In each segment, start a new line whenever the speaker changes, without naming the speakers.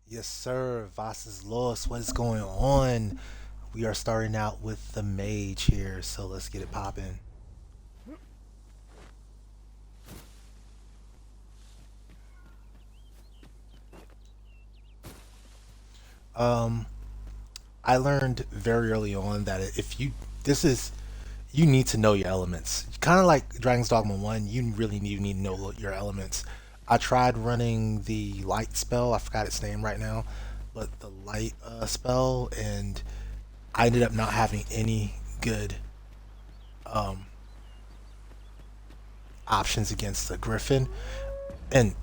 Yes, sir. Voss is lost. What is going on? We are starting out with the Mage here, so let's get it popping. Um, I learned very early on that if you this is you need to know your elements. Kind of like Dragon's Dogma 1, you really need to know your elements. I tried running the light spell. I forgot its name right now, but the light spell, and I ended up not having any good um, options against the Griffin. And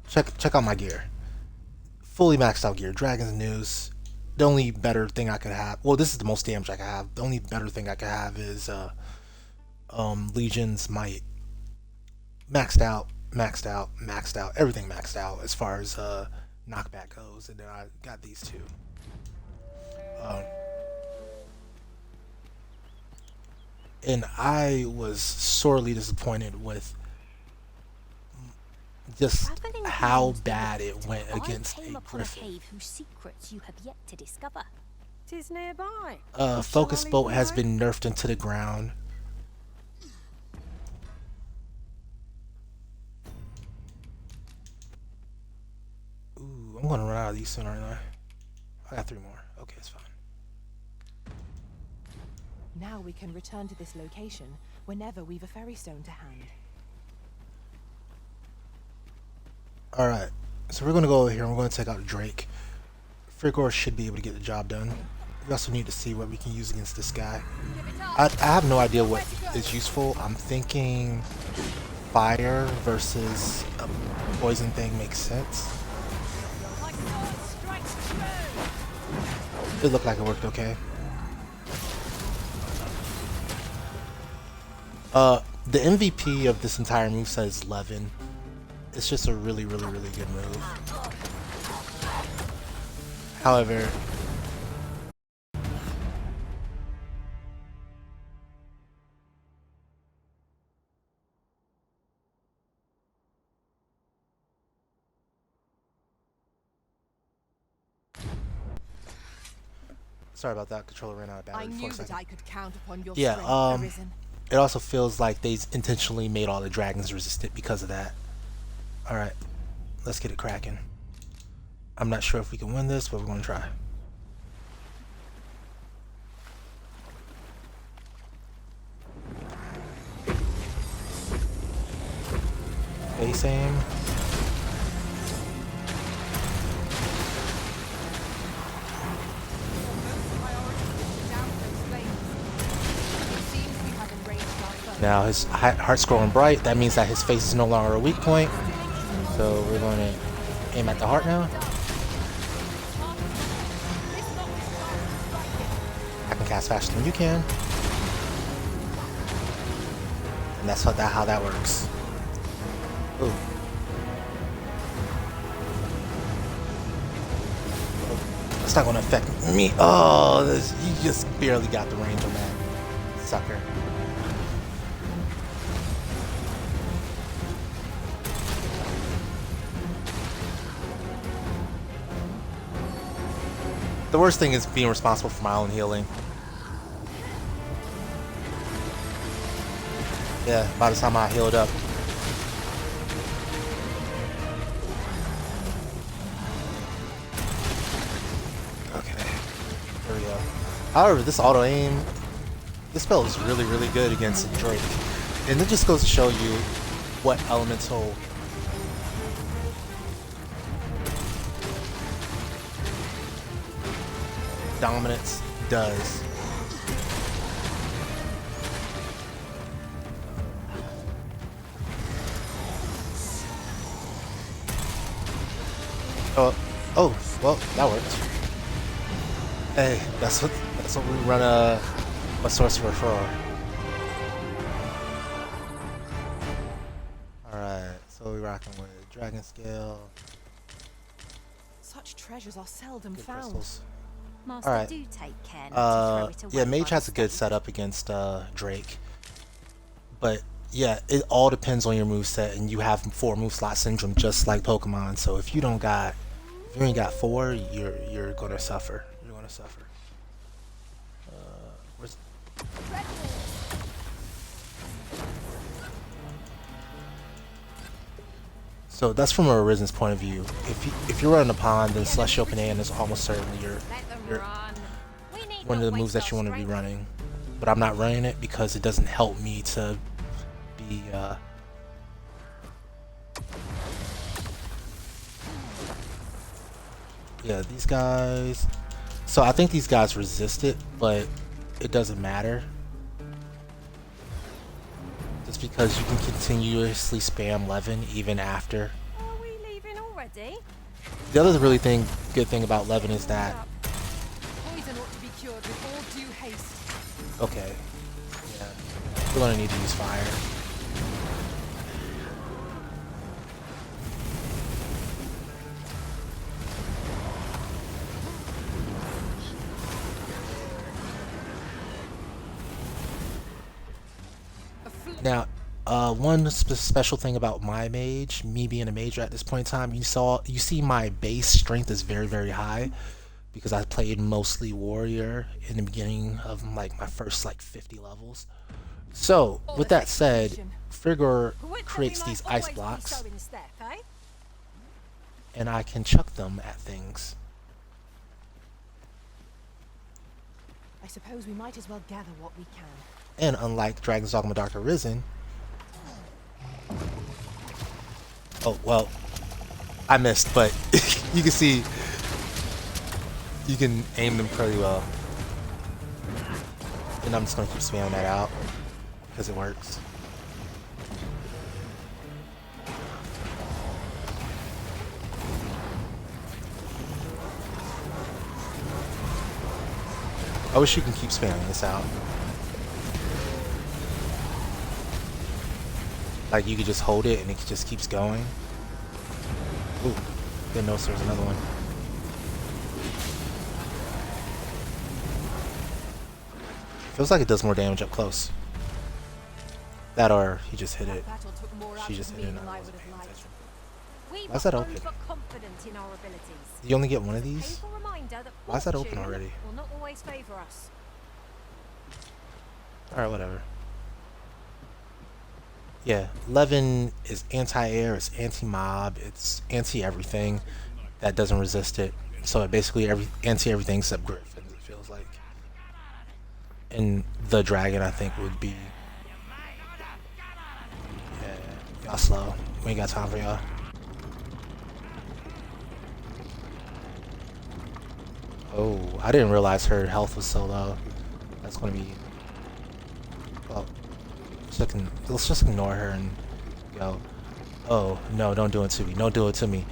check out my gear. Fully maxed out gear. Dragon's News. The only better thing I could have. Well, this is the most damage I could have. The only better thing I could have is Legion's Might. Maxed out, maxed out, maxed out. Everything maxed out as far as knockback goes. And then I got these two. Um, and I was sorely disappointed with just
Traveling
how
around the
bad
rift,
it went
I
against
came
a
upon a
Griffin.
cave whose secrets you have yet to discover.
Tis nearby. Shall I
Focus
lead
Bolt
the
has
way?
been nerfed into the ground. Ooh, I'm gonna run out of these soon, aren't I? I got 3 more. Okay, it's fine.
Now we can return to this location whenever we've a ferry stone to hand.
Alright, so we're gonna go over here and we're gonna take out Drake. Frigor should be able to get the job done. We also need to see what we can use against this guy. I have no idea what is useful. I'm thinking fire versus a poison thing makes sense. It looked like it worked okay. The MVP of this entire moveset is Levin. It's just a really good move. However, sorry about that. Controller ran out of
I
battery for
knew
a
that
second.
I could count upon your
Yeah,
strength, Arisen.
it also feels like they intentionally made all the dragons resistant because of that. Alright, let's get it cracking. I'm not sure if we can win this, but we're gonna try. Face aim. Now his heart's growing bright. That means that his face is no longer a weak point. So we're going to aim at the heart now. I can cast faster than you can. And that's how that works. Ooh. It's not going to affect me. Oh, you just barely got the range on that sucker. The worst thing is being responsible for my own healing. Yeah, by the time I healed up. Okay, there we go. However, this auto aim, this spell is really good against Drake. And it just goes to show you what elemental dominance does. Oh, well, that worked. Hey, that's what we run a sorcerer for. Alright, so we're rocking with Dragon Scale.
Such treasures are seldom
Good
found.
crystals.
Master,
Alright.
do take care not to throw it away
Yeah, Mage
by
has a good
mistake.
setup against Drake. But yeah, it all depends on your moveset, and you have 4 move slot syndrome just like Pokemon. So if you don't got If you ain't got 4, you're gonna suffer. You're gonna suffer. Where's So that's from a Arisen's point of view. If you're running a pond, then Celestial Command is almost certainly your one of the moves that you want to be running. But I'm not running it because it doesn't help me to be yeah, these guys. So I think these guys resist it, but it doesn't matter. Just because you can continuously spam Levin even after.
Are we leaving already?
The other good thing about Levin is that
Poison ought to be cured with all due haste.
okay, yeah, we're gonna need to use fire. Now, one special thing about my mage, me being a mage at this point in time, you see my base strength is very, very high because I played mostly warrior in the beginning of like my first like 50 levels. So, with that said, Frigor creates these ice blocks, and I can chuck them at things.
I suppose we might as well gather what we can.
And unlike Dragon's Dogma Dark Arisen, oh well, I missed, but you can see you can aim them pretty well. And I'm just gonna keep spamming that out because it works. I wish you can keep spamming this out. Like you could just hold it and it just keeps going. Ooh, didn't notice there was another one. Feels like it does more damage up close. That or he just hit it. She just hit it and I wasn't paying attention. Why is that open? You only get one of these? Why is that open already? Alright, whatever. Yeah, Levin is anti-air, it's anti-mob, it's anti-everything that doesn't resist it. So it basically anti-everything except Griffins, it feels like. And the dragon, I think, would be... Yeah, y'all slow. We ain't got time for y'all. Oh, I didn't realize her health was so low. That's gonna be... Well... Let's just ignore her and go. Oh no! Don't do it to me! Don't do it to me!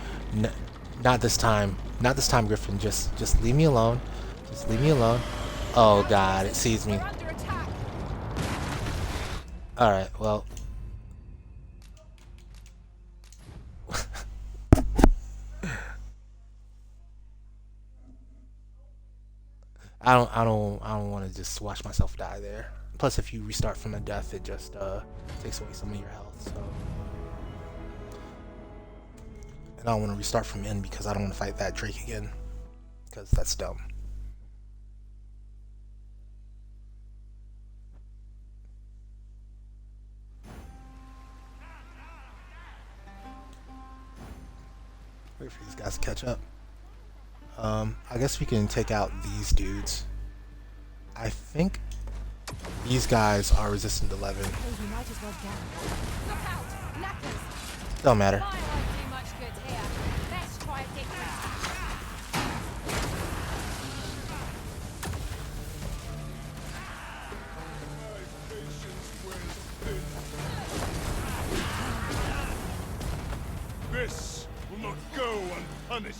Not this time! Not this time, Griffin! Just leave me alone! Just leave me alone! Oh God! It sees me! All right. Well. I don't want to just watch myself die there. Plus, if you restart from a death, it just takes away some of your health. So, and I don't want to restart from end because I don't want to fight that Drake again, because that's dumb. Wait for these guys to catch up. I guess we can take out these dudes. I think these guys are resistant to Levin. Don't matter.
This will not go unpunished.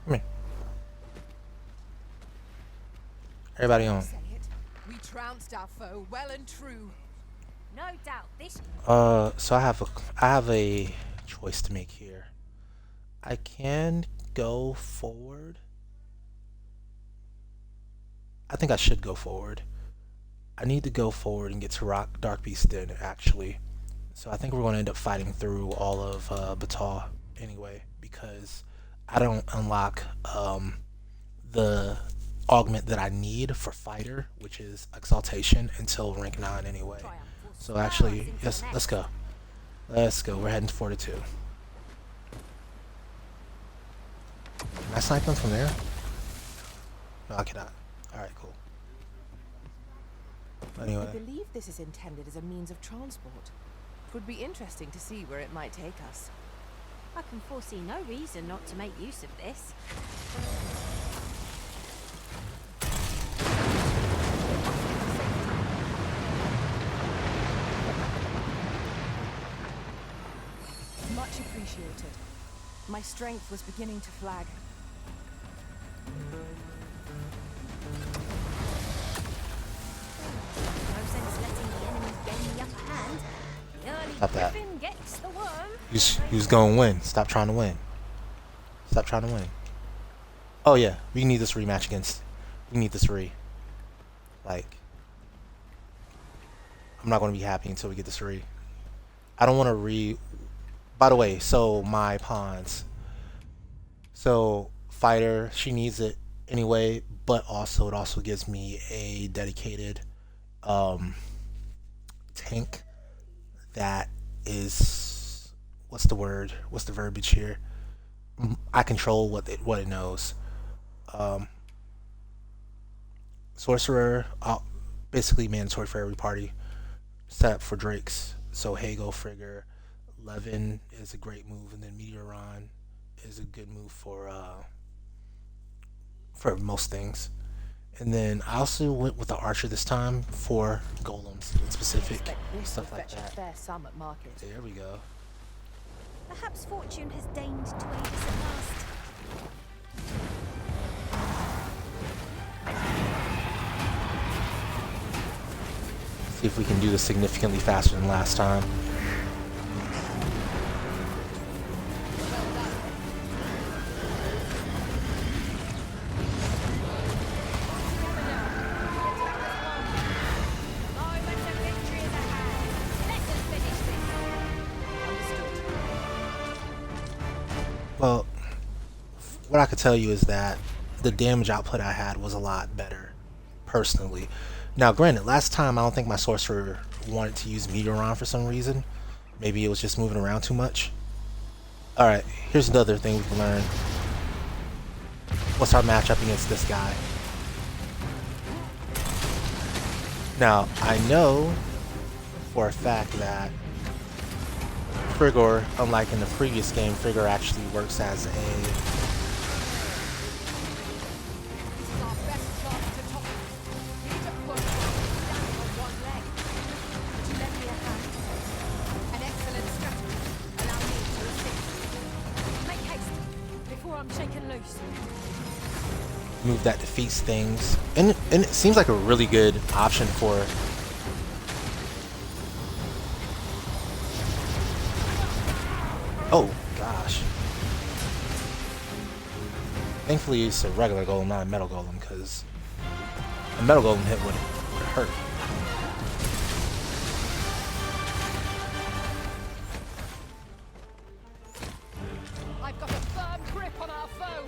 Come here. Everybody on.
We trounced our foe well and true.
No doubt this.
So I have a choice to make here. I can go forward. I think I should go forward. I need to go forward and get to Dark Beast Den, actually. So I think we're going to end up fighting through all of Batal. anyway because I don't unlock the augment that I need for fighter, which is exaltation, until rank 9 anyway. So actually, yes, let's go. Let's go. We're heading to 42. Can I snipe them from there? No, I cannot. Alright, cool. Anyway.
I believe this is intended as a means of transport. It would be interesting to see where it might take us.
I can foresee no reason not to make use of this.
Much appreciated. My strength was beginning to flag.
No sense letting the enemy gain the upper hand. The early
Stop that.
griffin gets the worm.
Who's going to win? Stop trying to win. Stop trying to win. Oh yeah, we need this rematch against. We need this re. Like, I'm not going to be happy until we get this re. I don't want to re. By the way, so my pawns. So fighter, she needs it anyway, but also it also gives me a dedicated tank that is, what's the word? What's the verbiage here? I control what it knows. Sorcerer, basically mandatory for every party, set up for Drakes. So Hagel, Frigger, Levin is a great move, and then Meteoron is a good move for most things. And then I also went with the Archer this time for golems in specific,
Expect this
stuff
will
like
fetch a
that.
fair sum at market.
There we go.
Perhaps fortune has deigned to aid us at last.
See if we can do this significantly faster than last time.
Moment of victory is at hand. Let us finish this.
Well, what I could tell you is that the damage output I had was a lot better, personally. Now, granted, last time I don't think my sorcerer wanted to use Meteoron for some reason. Maybe it was just moving around too much. Alright, here's another thing we can learn. What's our matchup against this guy? Now, I know for a fact that Frigor, unlike in the previous game, Frigor actually works as a move that defeats things, and it seems like a really good option for. Oh gosh! Thankfully, it's a regular golem, not a metal golem, because a metal golem hit would hurt.
I've got a firm grip on our foe.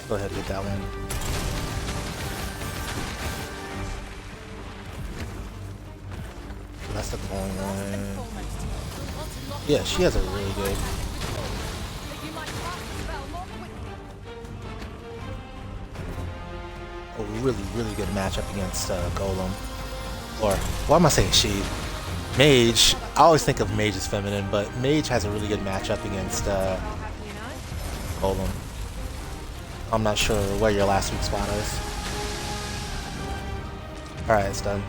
Go ahead and get that one. That's the wrong one. Yeah, she has a really good. A really good matchup against Golem. Or, why am I saying she? Mage. I always think of Mage as feminine, but Mage has a really good matchup against Golem. I'm not sure where your last weak spot is. Alright, it's done.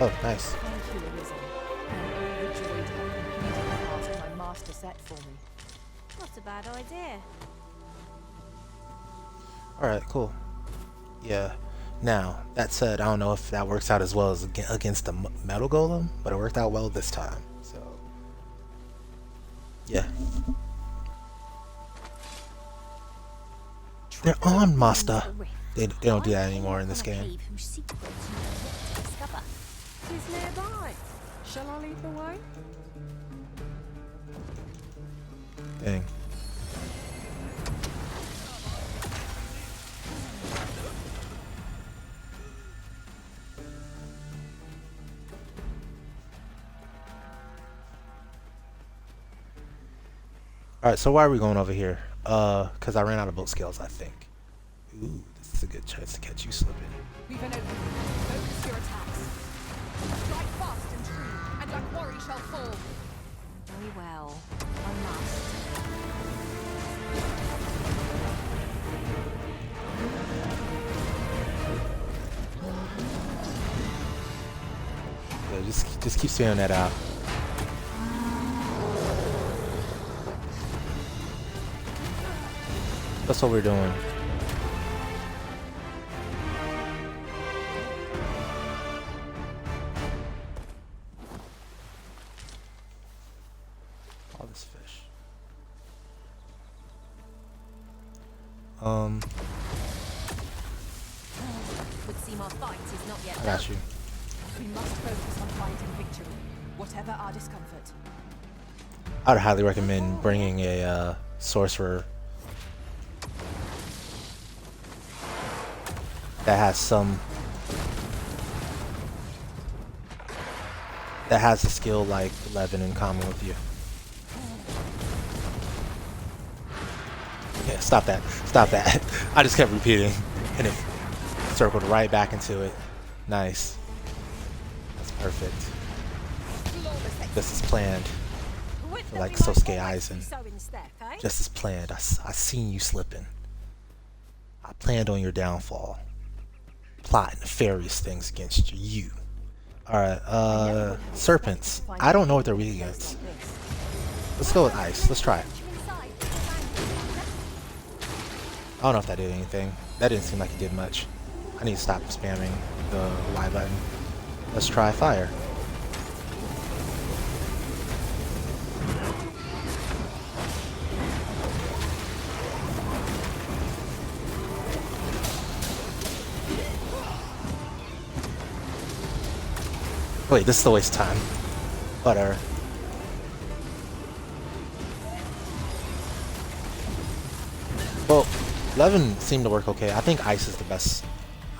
Oh, nice.
Thank you, Arisen. I'm overjoyed to have completed the task my master set for me.
Not a bad idea.
Alright, cool. Yeah. Now, that said, I don't know if that works out as well as against the metal golem, but it worked out well this time. So, yeah. They're on, Master. They don't do that anymore in this game.
Whose secrets you have yet to discover.
He's nearby. Shall I lead the way?
Dang. Alright, so why are we going over here? Because I ran out of boat scales, I think. Ooh, this is a good chance to catch you slipping.
We've an opening. Focus your attacks. Strike fast and true, and our quarry shall fall.
Very well. I must.
Yeah, just keep spamming that out. That's what we're doing. All this fish.
Would seem our fight is not yet
I got you.
We must focus on finding victory, whatever our discomfort.
I would highly recommend bringing a sorcerer that has a skill like 11 in common with you. Yeah, stop that. Stop that. I just kept repeating and it circled right back into it. Nice. That's perfect. Just as planned. Like Sosuke Aizen. Just as planned. I seen you slipping. I planned on your downfall. Plotting nefarious things against you. Alright, serpents. I don't know what they're weak against. Let's go with ice. Let's try it. I don't know if that did anything. That didn't seem like it did much. I need to stop spamming the Y button. Let's try fire. Wait, this is a waste of time. Whatever. Well, 11 seemed to work okay. I think ice is the best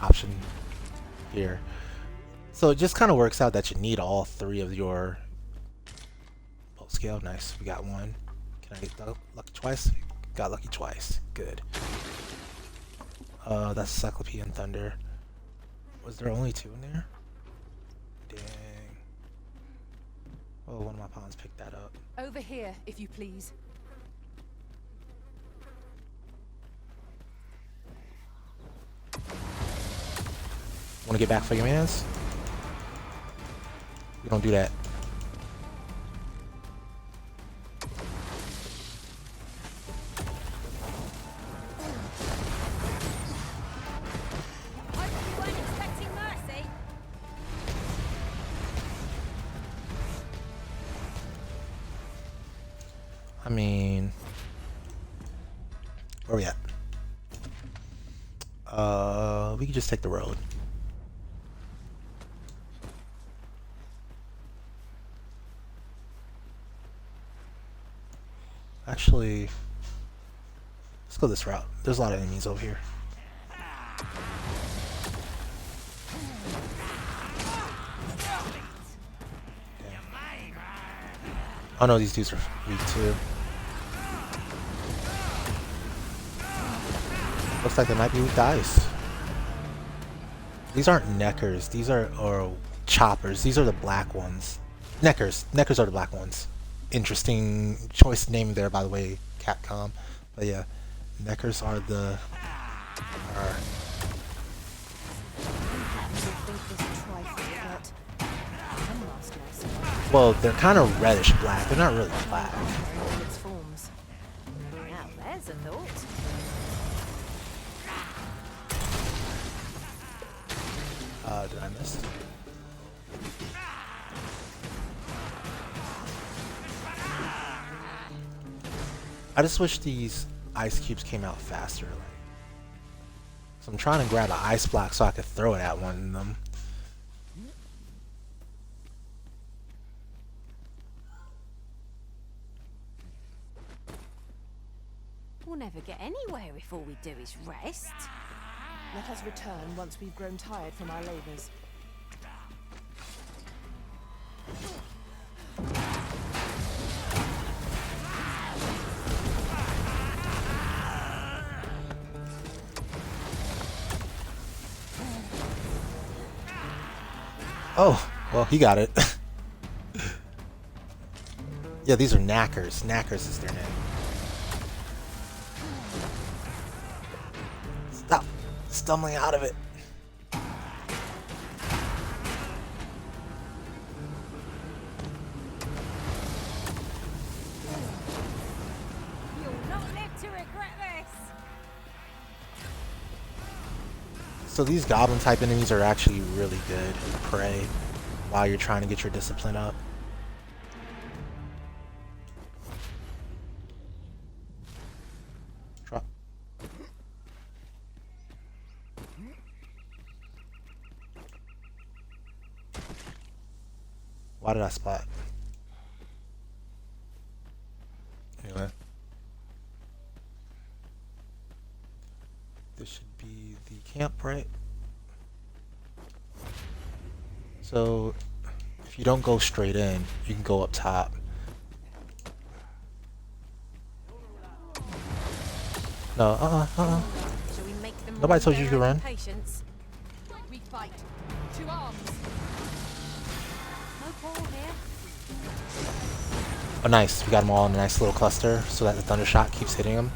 option here. So it just kind of works out that you need all three of your bolt scale. Nice, we got one. Can I get lucky twice? Got lucky twice. Good. That's Cyclopean Thunder. Was there only two in there? Dang. Oh, one of my pawns picked that up.
Over here, if you please.
Want to get back for your mans? We don't do that. I mean, where we at? We can just take the road. Actually, let's go this route. There's a lot of enemies over here. Damn. Oh no, these dudes are weak too. Looks like they might be weak to ice. These aren't neckers. These are or choppers. These are the black ones. Neckers. Neckers are the black ones. Interesting choice name there, by the way, Capcom. But yeah, neckers are the. Well, they're kind of reddish black. They're not really black.
Now there's a thought.
Did I miss? I just wish these ice cubes came out faster. Like, so I'm trying to grab an ice block so I could throw it at one of them.
We'll never get anywhere if all we do is rest.
Let us return once we've grown tired from our labors.
Oh, well, he got it. Yeah, these are knackers. Knackers is their name. Stop stumbling out of it.
You'll not live to regret this.
So these goblin type enemies are actually really good prey while you're trying to get your discipline up. Drop. Why did I spot? Anyway. This should be the camp, right? So if you don't go straight in, you can go up top. No,
Shall we make them
Nobody
run
told you you could
their own
run.
Patience.
We fight. To arms.
No ball here.
Oh, nice. We got them all in a nice little cluster so that the thunder shock keeps hitting them.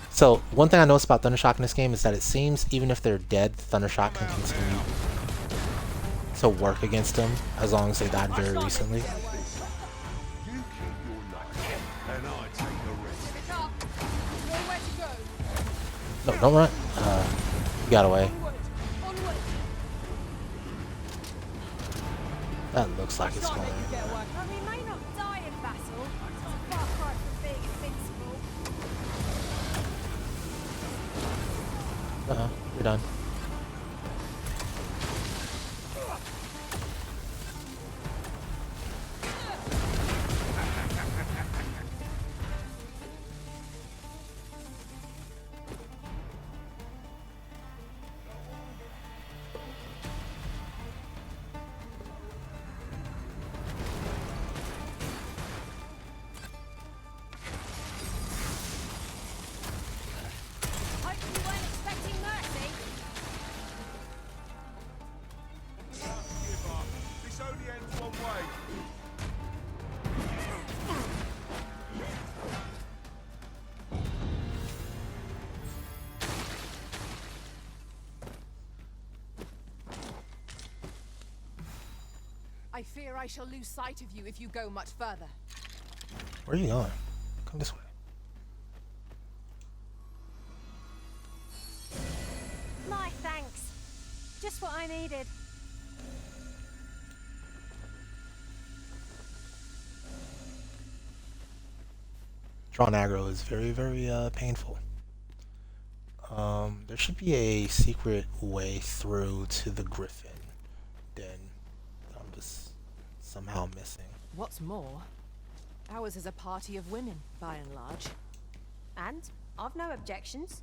So one thing I noticed about thunder shock in this game is that it seems even if they're dead, thunder shock can continue to work against them as long as they died very recently.
You keep your luck, and I take the rest.
Pick up. Nowhere to go.
No, don't run. You got away.
Onward. Onward.
That looks like it's
Shan't
going.
make you get work.
Well, we may not die in battle. It's a far cry from being invincible.
You're done.
Hope you weren't expecting mercy.
Give up. This only ends one way.
I fear I shall lose sight of you if you go much further.
Where are you going? Come this way.
My thanks. Just what I needed.
Drawn aggro is very, very painful. There should be a secret way through to the Griffin den that I'm just somehow missing.
What's more, ours is a party of women, by and large.
And I've no objections.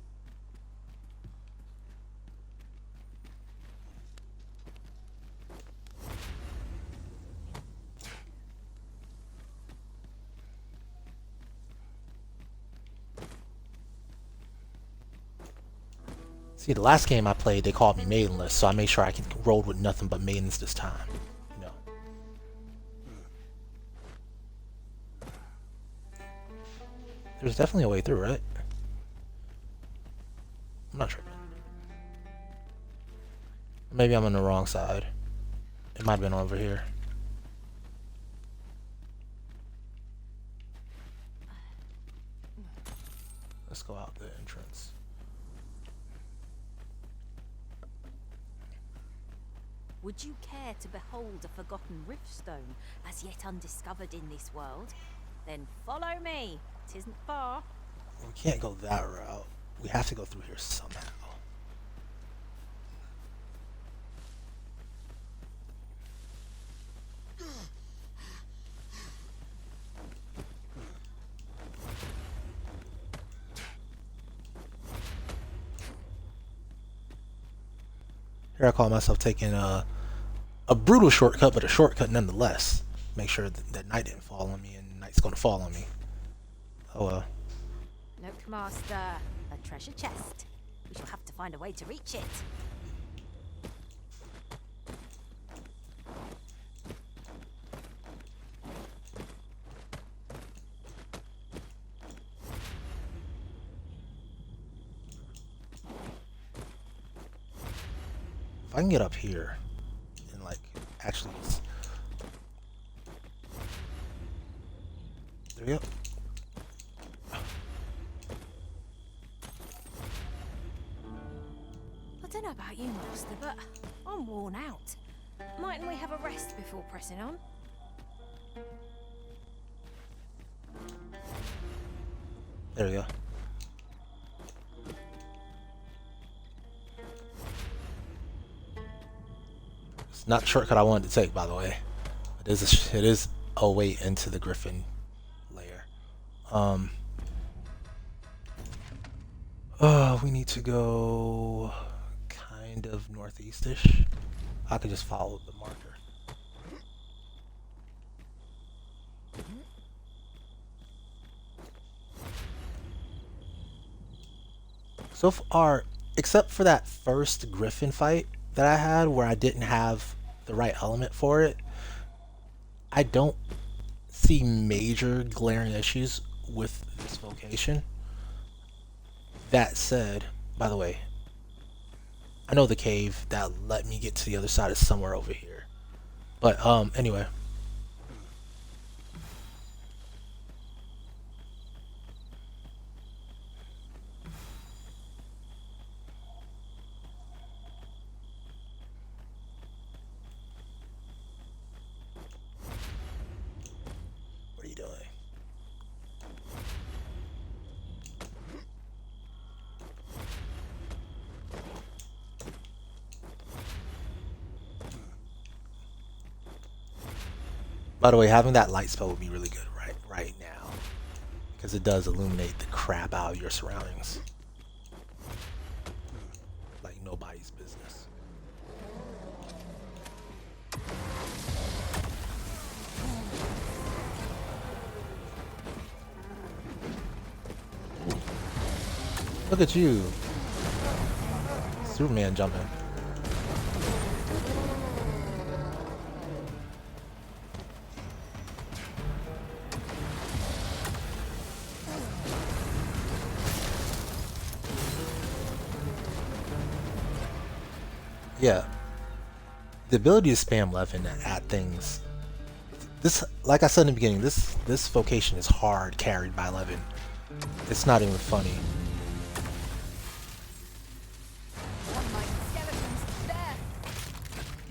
See, the last game I played, they called me maidenless, so I made sure I could roll with nothing but maidens this time. You know. There's definitely a way through, right? I'm not sure. Maybe I'm on the wrong side. It might have been over here. Let's go out the entrance.
Would you care to behold a forgotten riftstone as yet undiscovered in this world? Then follow me. 'Tisn't far.
We can't go that route. We have to go through here somehow. Here I call myself taking a brutal shortcut, but a shortcut nonetheless. Make sure that night didn't fall on me, and night's gonna fall on me. Oh well.
Note, Master. A treasure chest. We shall have to find a way to reach it.
If I can get up here and like actually there we go.
I don't know about you, Master, but I'm worn out. Mightn't we have a rest before pressing on?
There we go. It's not the shortcut I wanted to take, by the way. It is a way into the Griffin layer. We need to go kind of northeastish. I could just follow the marker. So far, except for that first Griffin fight that I had where I didn't have the right element for it, I don't see major glaring issues with this vocation. That said, by the way, I know the cave that let me get to the other side is somewhere over here. But anyway. What are you doing? By the way, having that light spell would be really good right now, because it does illuminate the crap out of your surroundings, like nobody's business. Look at you, Superman jumping. Yeah, the ability to spam left and add things. This, like I said in the beginning, this vocation is hard carried by 11. It's not even funny.
Unlike skeletons, there!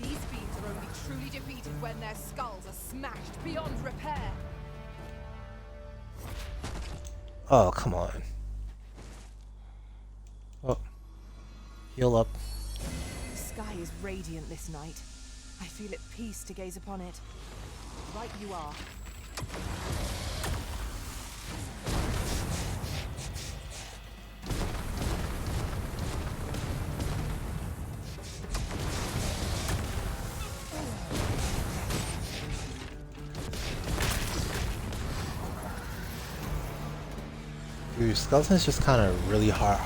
These fiends are only truly defeated when their skulls are smashed beyond repair.
Oh, come on. Oh, heal up.
The sky is radiant this night. I feel at peace to gaze upon it. Right you are.
Dude, skeleton's just kind of really hard,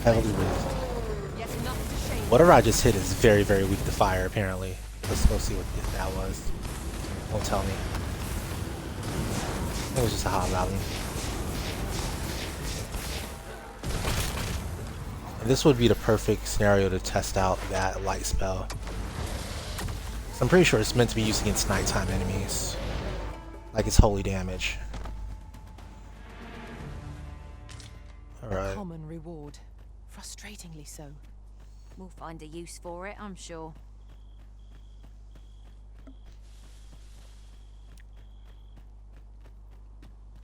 heavily raised.
Yet enough to shame.
Whatever I just hit is very, very weak to fire, apparently. Let's go see what that was. Don't tell me. It was just a hot rally. And this would be the perfect scenario to test out that light spell. So I'm pretty sure it's meant to be used against nighttime enemies. Like it's holy damage. Alright.
Common reward. Frustratingly so.
We'll find a use for it, I'm sure.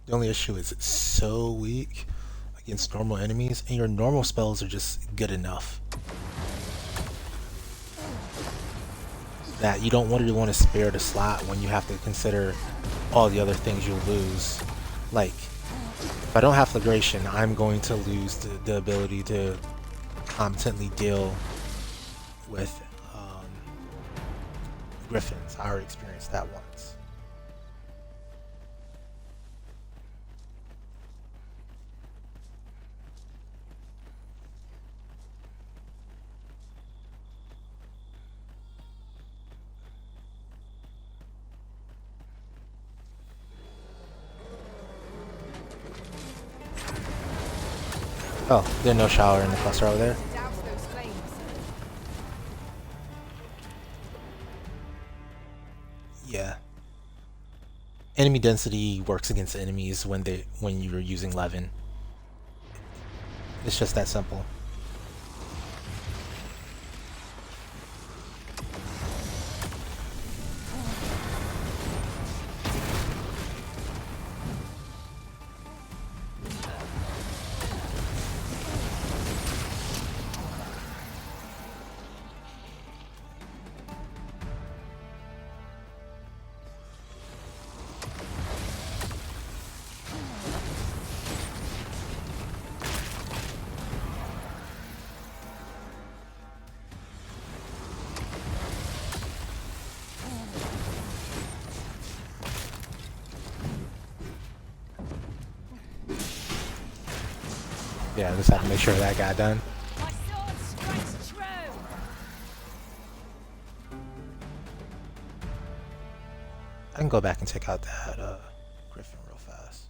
The only issue is it's so weak against normal enemies, and your normal spells are just good enough that you don't really want to spare the slot when you have to consider all the other things you'll lose. Like, if I don't have Flagration, I'm going to lose the ability to competently deal with Griffins. I already experienced that once. Oh, there's no shower in the cluster over there.
Douse those flames.
Yeah. Enemy density works against enemies when you're using Levin. It's just that simple. Yeah, just have to make sure that got done.
My sword strikes true.
I can go back and check out that Griffin real fast.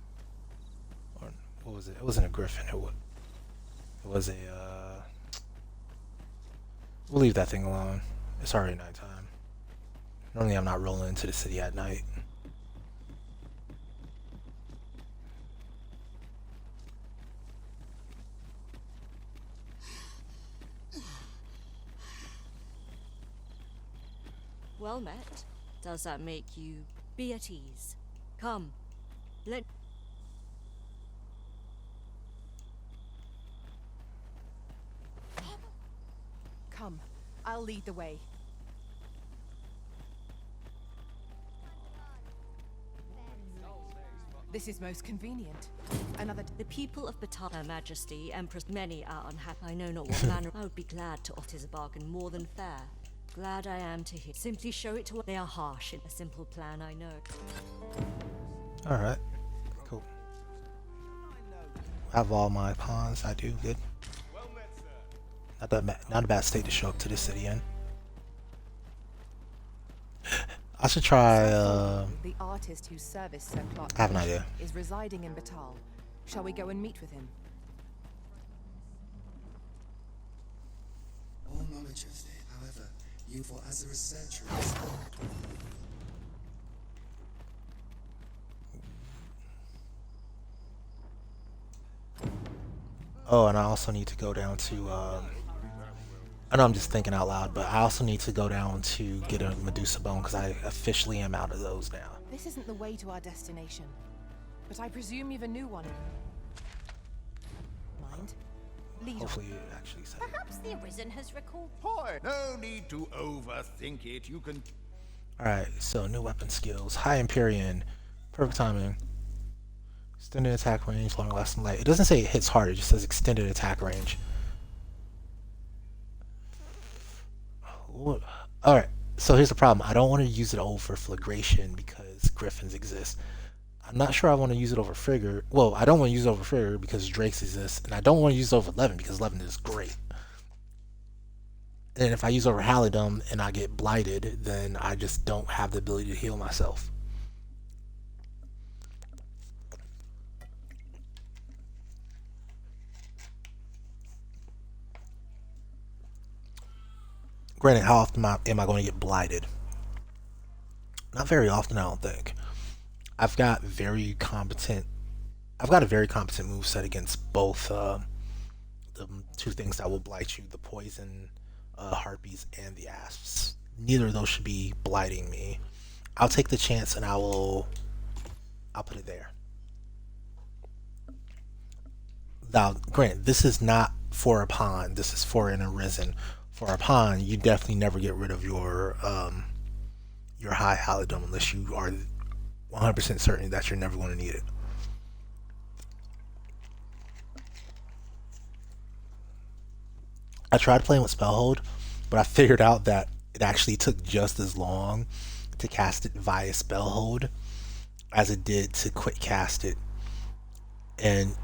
Or what was it? It wasn't a Griffin. It was a. We'll leave that thing alone. It's already nighttime. Normally, I'm not rolling into the city at night.
Well met. Does that make you be at ease? Come, let.
Come, I'll lead the way. This is most convenient. Another.
The people of Batar, Her Majesty, Empress, many are unhappy. I know not what manner. I would be glad to offer a bargain more than fair. Glad I am to hear. Simply show it to what they are harsh in a simple plan, I know.
Alright. Cool. I have all my pawns. I do. Good. Not a bad state to show up to this city in. I should try,
The artist whose service Sir Clark
I have an idea.
is residing in Batal. Shall we go and meet with him?
All knowledge of it, however, you for as a researcher is
Oh, and I also need to go down to, I know I'm just thinking out loud, but I also need to go down to get a Medusa bone because I officially am out of those now.
This isn't the way to our destination, but I presume you've a new one. Mind? Lead on.
Hopefully it actually said.
Perhaps the Arisen has recalled.
Boy, no need to overthink it. You can.
Alright, so new weapon skills. High Empyrean. Perfect timing. Extended attack range, long lasting light. It doesn't say it hits hard, it just says extended attack range. Alright, so here's the problem. I don't want to use it over Flagration because Griffins exist. I'm not sure I want to use it over Frigger. Well, I don't want to use it over Frigger because Drakes exist. And I don't want to use it over Levin because Levin is great. And if I use over Halidom and I get blighted, then I just don't have the ability to heal myself. Granted, how often am I going to get blighted? Not very often, I don't think. I've got a very competent moveset against both the two things that will blight you: the poison harpies and the asps. Neither of those should be blighting me. I'll take the chance and I'll put it there. Now, grant this is not for a pawn. This is for an arisen. For a pawn, you definitely never get rid of your high halidome unless you are 100% certain that you're never going to need it. I tried playing with Spellhold, but I figured out that it actually took just as long to cast it via Spellhold as it did to quick cast it. And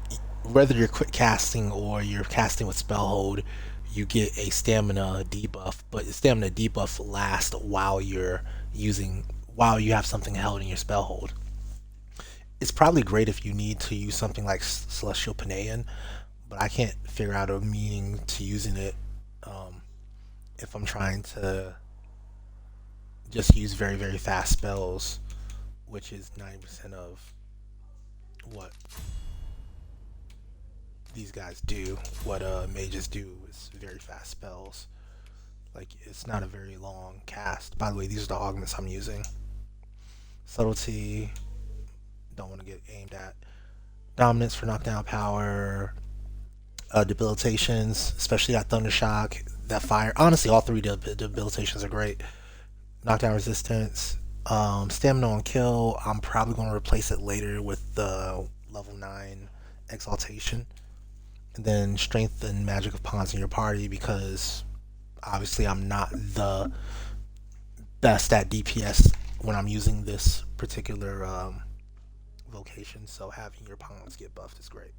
whether you're quick casting or you're casting with Spellhold, you get a stamina debuff, but the stamina debuff lasts while you have something held in your Spellhold. It's probably great if you need to use something like Celestial Panaean, but I can't figure out a meaning to using it if I'm trying to just use very, very fast spells, which is 90% of what these guys do. What mages do is very fast spells. Like, it's not a very long cast. By the way, these are the augments I'm using. Subtlety, don't want to get aimed at. Dominance for knockdown power. Debilitations, especially that Thunder Shock, that fire. Honestly, all three debilitations are great. Knockdown resistance. Stamina on kill, I'm probably going to replace it later with the level 9 exaltation. And then strength and magic of pawns in your party, because obviously I'm not the best at DPS when I'm using this particular vocation, so having your pawns get buffed is great.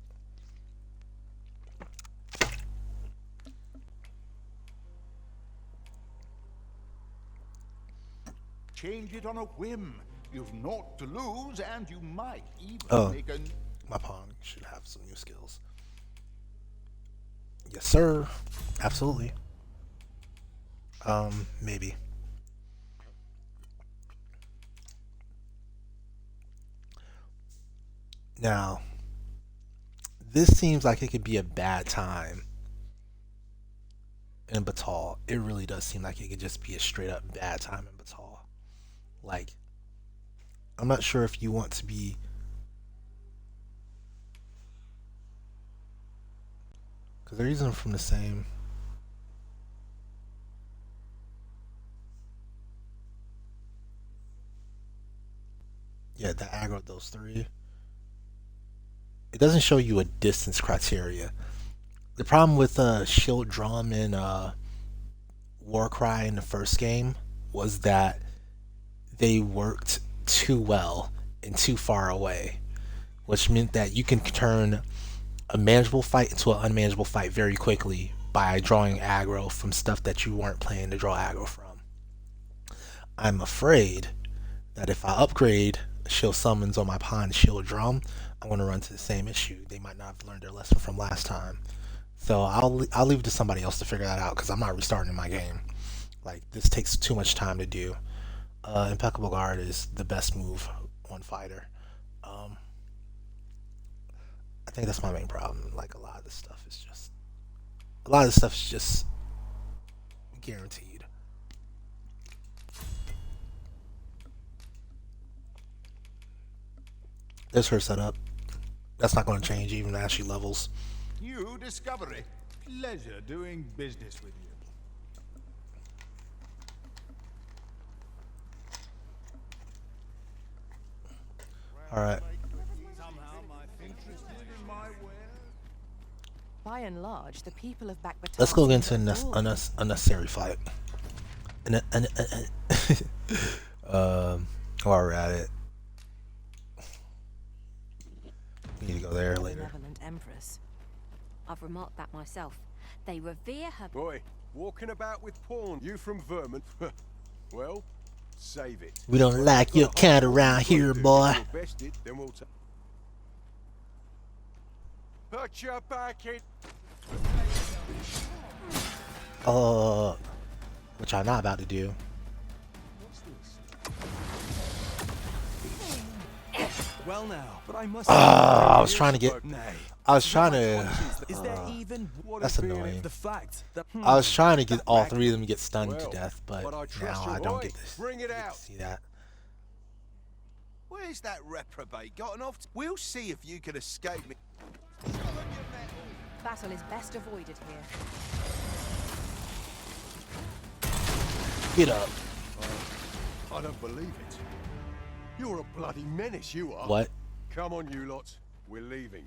Change it on a whim. You've naught to lose, and you might even make a...
My pawn should have some new skills. Yes, sir. Absolutely. Maybe. Now, this seems like it could be a bad time in Batal. It really does seem like it could just be a straight up bad time in Batal. Like, I'm not sure if you want to be... Because they're using them from the same... Yeah, the aggro those three. It doesn't show you a distance criteria. The problem with Shield Drum and Warcry in the first game was that they worked too well and too far away, which meant that you can turn a manageable fight into an unmanageable fight very quickly by drawing aggro from stuff that you weren't planning to draw aggro from. I'm afraid that if I upgrade Shield Summons on my pawn to Shield Drum, I'm going to run into the same issue. They might not have learned their lesson from last time. So I'll leave it to somebody else to figure that out, because I'm not restarting my game. Like, this takes too much time to do. Impeccable Guard is the best move on fighter. I think that's my main problem. Like, a lot of this stuff is just guaranteed. There's her setup. That's not going to change even as she levels.
New discovery. Pleasure doing business with you.
Alright.
By and large, the people of Backbatar...
Let's go into an unnecessary fight. While we're at it. We need to go there later.
Benevolent Empress.
I've remarked that myself. They revere her.
Boy, walking about with porn. You from Vermont? Well, save it.
We don't like your kind around here, boy.
Bested, then we'll put your back in.
Which I'm not about to do.
Well now, but I must
I was trying to get.
Nay.
I was trying to.
Is there even
That's annoying.
the fact that
I was trying to get all three of them to get stunned to
Well,
death, but
I trust
now
you.
I don't
Oi,
get this.
bring it
I get to
out.
see that.
Where's that reprobate gotten off? We'll see if you can escape me. Show 'em your mettle.
Battle is best avoided here.
Get up.
I don't believe it. You're a bloody menace, you are.
What?
Come on, you lot. We're leaving.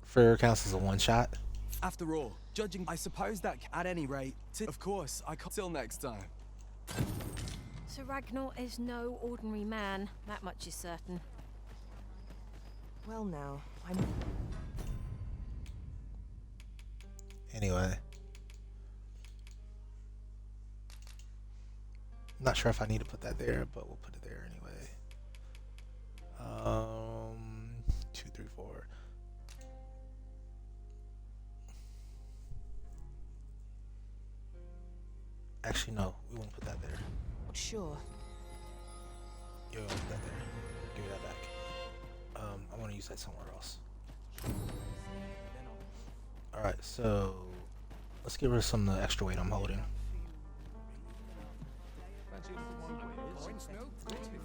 Fair counts as a one shot.
After all, judging, I suppose that at any rate, of course, I can't. Till next time.
Sir Ragnar is no ordinary man, that much is certain.
Well now,
Anyway. Not sure if I need to put that there, but we'll put it there anyway. 2, 3, 4. Actually, no, we won't put that there.
sure.
You won't put that there. Give me that back. I want to use that somewhere else. Alright, so let's get rid of some of the extra weight I'm holding.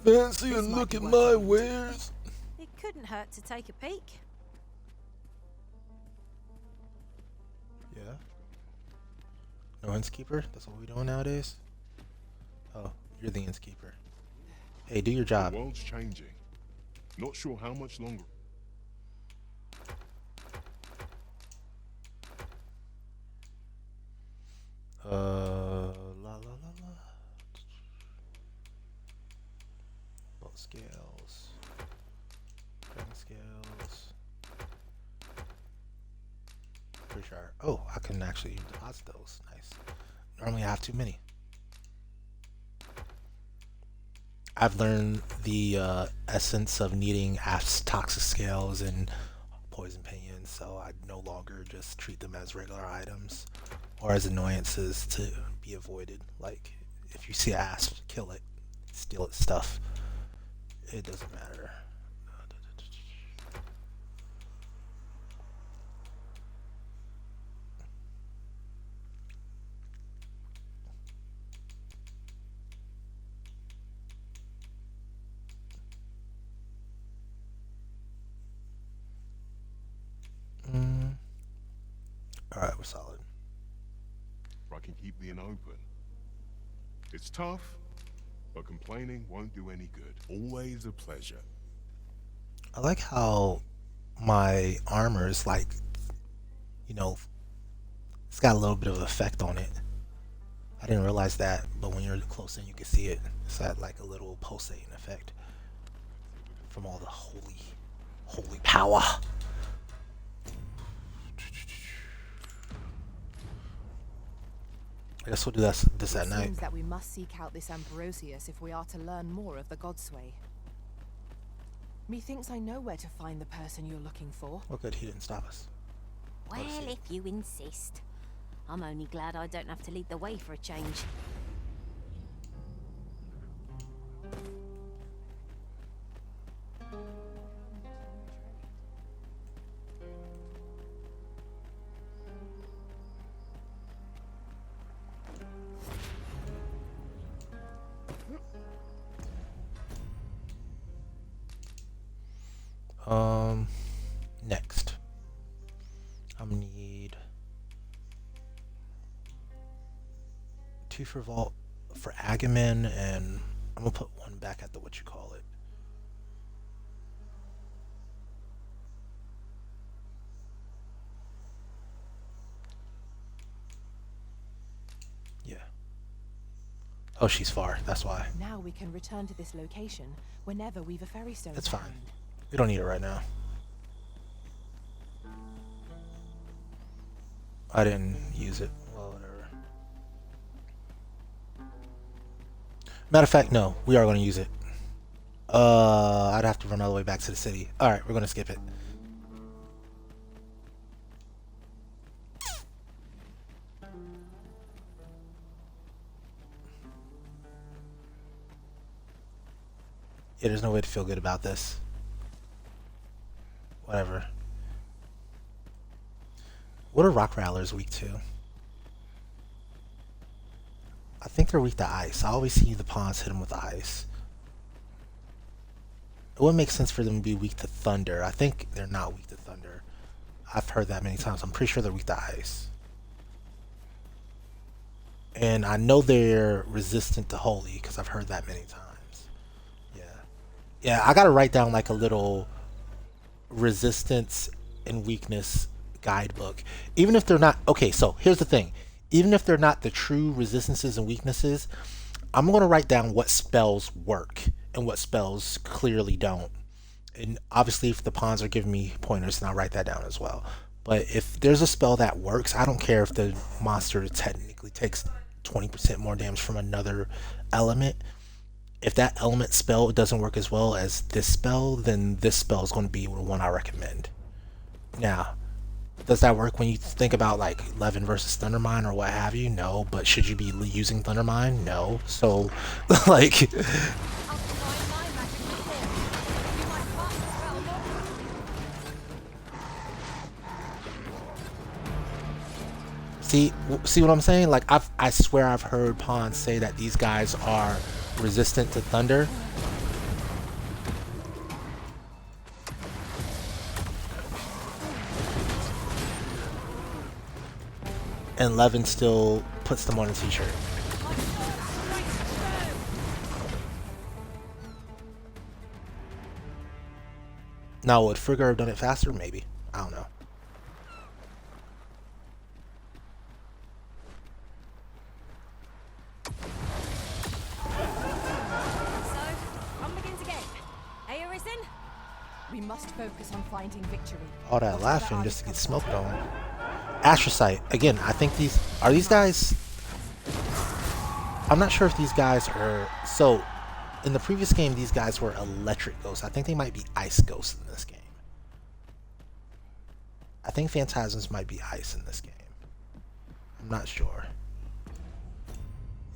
Fancy a look at my wares?
It couldn't hurt to take a peek.
Yeah. No innkeeper? That's what we're doing nowadays? Oh, you're the innkeeper. Hey, do your job.
The world's changing. Not sure how much longer.
La la la la. Both scales. Dragon scales. Pretty sure. Oh, I can actually deposit those. Nice. Normally I have too many. I've learned the essence of needing toxic scales and poison pinions, so I no longer just treat them as regular items or as annoyances to be avoided. Like, if you see asp, kill it, steal its stuff. It doesn't matter. Alright, we're solid.
I can keep the inn open. It's tough, but complaining won't do any good. Always a pleasure.
I like how my armor is like, you know, it's got a little bit of effect on it. I didn't realize that, but when you're close in, you can see it. It's got like a little pulsating effect from all the holy power. I guess we'll do this at night.
Seems that we must seek out this Ambrosius if we are to learn more of the Godsway. Methinks I know where to find the person you're looking for.
Well, good, he didn't stop us.
Well, if you insist. I'm only glad I don't have to lead the way for a change.
Next. I'm gonna need 2 for Vault for Agamen, and I'm gonna put 1 back at the what you call it. Yeah. Oh, she's far. That's why.
Now we can return to this location whenever we've a ferry stone.
That's fine.
found.
We don't need it right now. I didn't use it. Well, whatever. Matter of fact, no. We are going to use it. I'd have to run all the way back to the city. Alright, we're going to skip it. Yeah, there's no way to feel good about this. Whatever. What are rock rattlers weak to? I think they're weak to ice. I always see the pawns hit them with ice. it wouldn't make sense for them to be weak to thunder. I think they're not weak to thunder. I've heard that many times. I'm pretty sure they're weak to ice. And I know they're resistant to holy because I've heard that many times. Yeah. Yeah, I gotta write down like a little resistance and weakness guidebook. Even if they're not okay, so here's the thing. Even if they're not the true resistances and weaknesses, I'm gonna write down what spells work and what spells clearly don't. And obviously if the pawns are giving me pointers, then I'll write that down as well. But if there's a spell that works, I don't care if the monster technically takes 20% more damage from another element. If that element spell doesn't work as well as this spell, then this spell is going to be the one I recommend. Now, does that work when you think about like Levin versus Thundermine or what have you? No, but should you be using Thundermine? No. So, like, see what I'm saying? Like, I swear I've heard pawns say that these guys are resistant to thunder. And Levin still puts them on a t-shirt. Now, would Frigga have done it faster? Maybe. I don't know.
We must focus on finding victory.
All that laughing just to get smoked on. Astrocyte. Again, I think these guys. I'm not sure if these guys are. So, in the previous game, these guys were electric ghosts. I think they might be ice ghosts in this game. I think phantasms might be ice in this game. I'm not sure.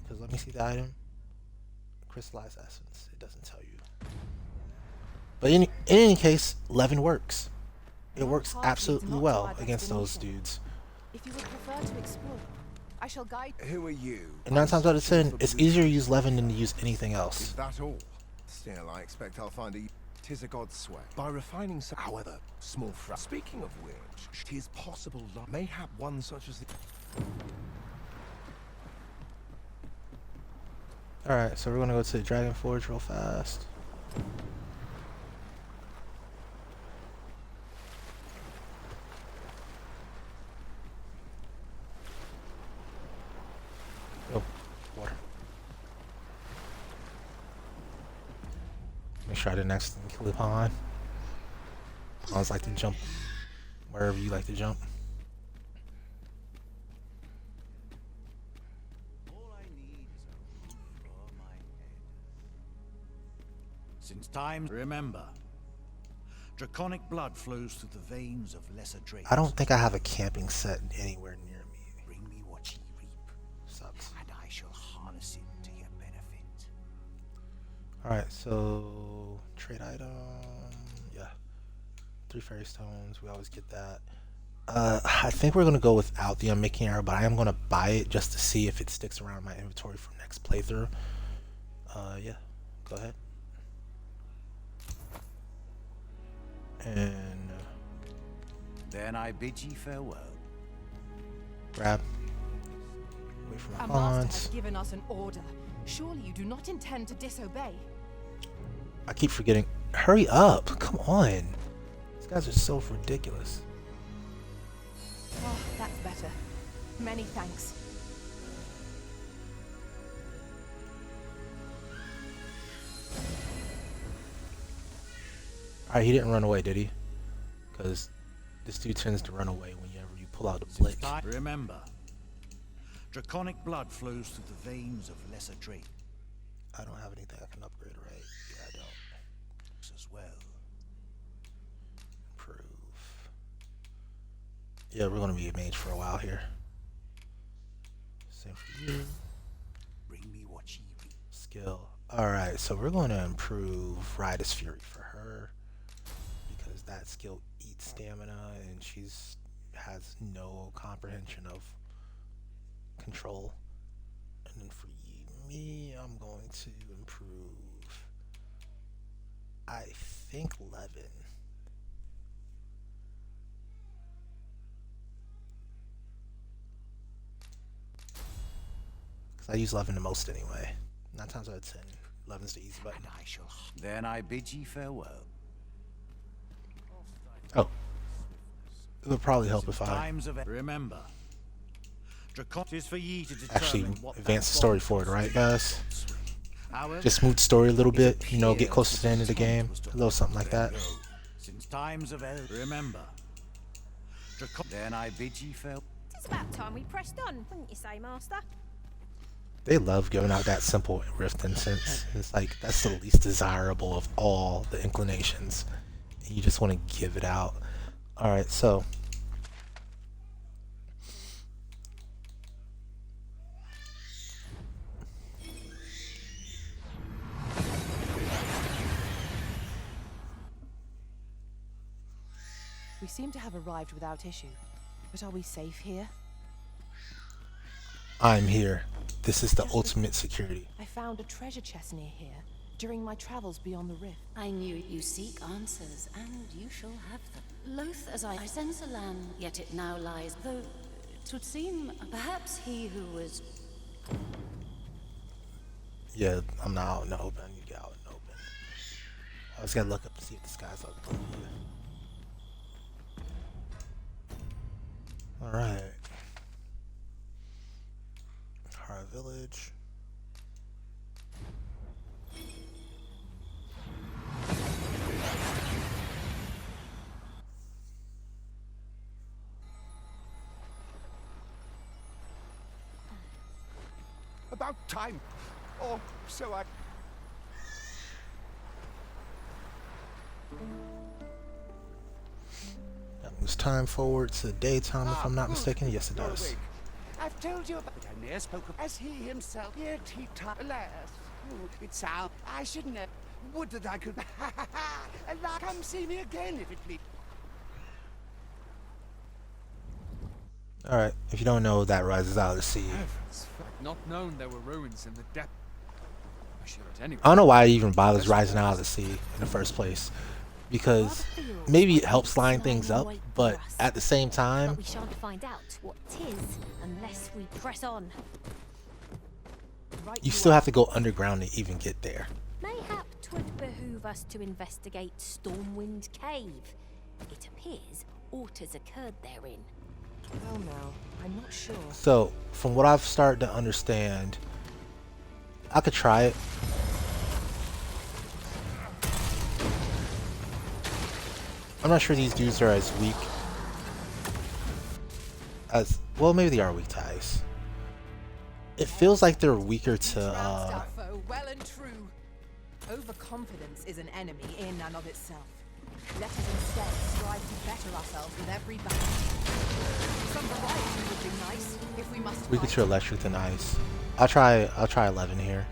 Because let me see the item. Crystallized essence. It doesn't tell you. But in any case, Levin works. It works absolutely well against those dudes.
If you would prefer to explore, I shall guide.
Who are you?
And 9 times out of 10, it's easier to use Levin than to use anything else.
Is that all? Still, I expect I'll find a. Tis a god's sweat. By refining some. However, small Speaking of which, tis possible mayhap one such as the.
Alright, so we're gonna go to the Dragon Forge real fast. Oh, water. Make sure I didn't accidentally kill the pawn. Pawns like to jump wherever you like to jump.
Since time, remember, draconic blood flows through the veins of lesser drakes.
I don't think I have a camping set anywhere near me.
Bring me what ye reap.
Sucks.
And I shall harness it to your benefit.
Alright, so trade item. Yeah. 3 fairy stones. We always get that. I think we're gonna go without the unmaking arrow, but I am gonna buy it just to see if it sticks around my inventory for next playthrough. Yeah. Go ahead. And
then I bid ye farewell.
Grab. Wait for my
A master
pawns.
has given us an order. Surely you do not intend to disobey.
I keep forgetting. Hurry up! Come on. These guys are so ridiculous.
Oh, that's better. Many thanks.
Alright, he didn't run away, did he? Because this dude tends to run away whenever you pull out the blick.
Remember, draconic blood flows through the veins of lesser drake.
I don't have anything I can upgrade, right? Yeah, I don't.
As well.
Improve. Yeah, we're gonna be a mage for a while here. Same for you.
Bring me what ye reap.
Skill. Alright, so we're gonna improve Riotous Fury for her. Because that skill eats stamina and she's has no comprehension of control. And then for me, I'm going to improve. I think Levin. Because I use Levin the most anyway. 9 times out of 10. Levin's the easy button.
And I shall. Then I bid ye farewell.
Oh. It would probably help if I
Times of remember. Dracon is for ye to
actually
determine what
advance the story forward, right, guys?
However,
Just move the story a little bit, you know, get closer to the end of the game. A little something like that.
since times of remember. Dracon. Then I bid ye farewell.
It's about time we pressed on, wouldn't you say, Master?
They love giving out that simple rift incense. It's like, that's the least desirable of all the inclinations. And you just want to give it out. Alright, so.
We seem to have arrived without issue. But are we safe here?
I'm here. This is the ultimate security.
I found a treasure chest near here during my travels beyond the rift.
I knew you seek answers, and you shall have them. Loath as I sense a land, yet it now lies, though it would seem perhaps he who was...
Yeah, I'm not out in the open. You get out in the open. I was gonna look up to see if this guy's up. Alright. Hara Village.
About time. Oh, so I...
That moves time forward to daytime, if I'm not mistaken. Yes, it does.
I've told you about I near spoke of as he himself, yet he alas. It sounds I shouldn't have. Would that I could come see me again if it please.
Alright, if you don't know, that rises out of the sea.
I'd not known there were ruins in the depth. I should anyway.
I don't know why it even bothers rising out of the sea in the first place. Because maybe it helps line things up, but at the same time...
But we shan't find out what 'tis unless we press on.
You still have to go underground to even get there.
Mayhap 'twould behoove us to investigate Stormwind Cave. It appears aught has occurred therein.
Well now, I'm not sure.
So, from what I've started to understand, I could try it. I'm not sure these dudes are as weak as... Well, maybe they are weak to ice. It feels like they're weaker to...
Well and true. Overconfidence is an enemy in and of itself. Let us instead strive to better ourselves with every battle. Some variety would be nice if we must.
Weaker to electric than ice. I'll try 11 here.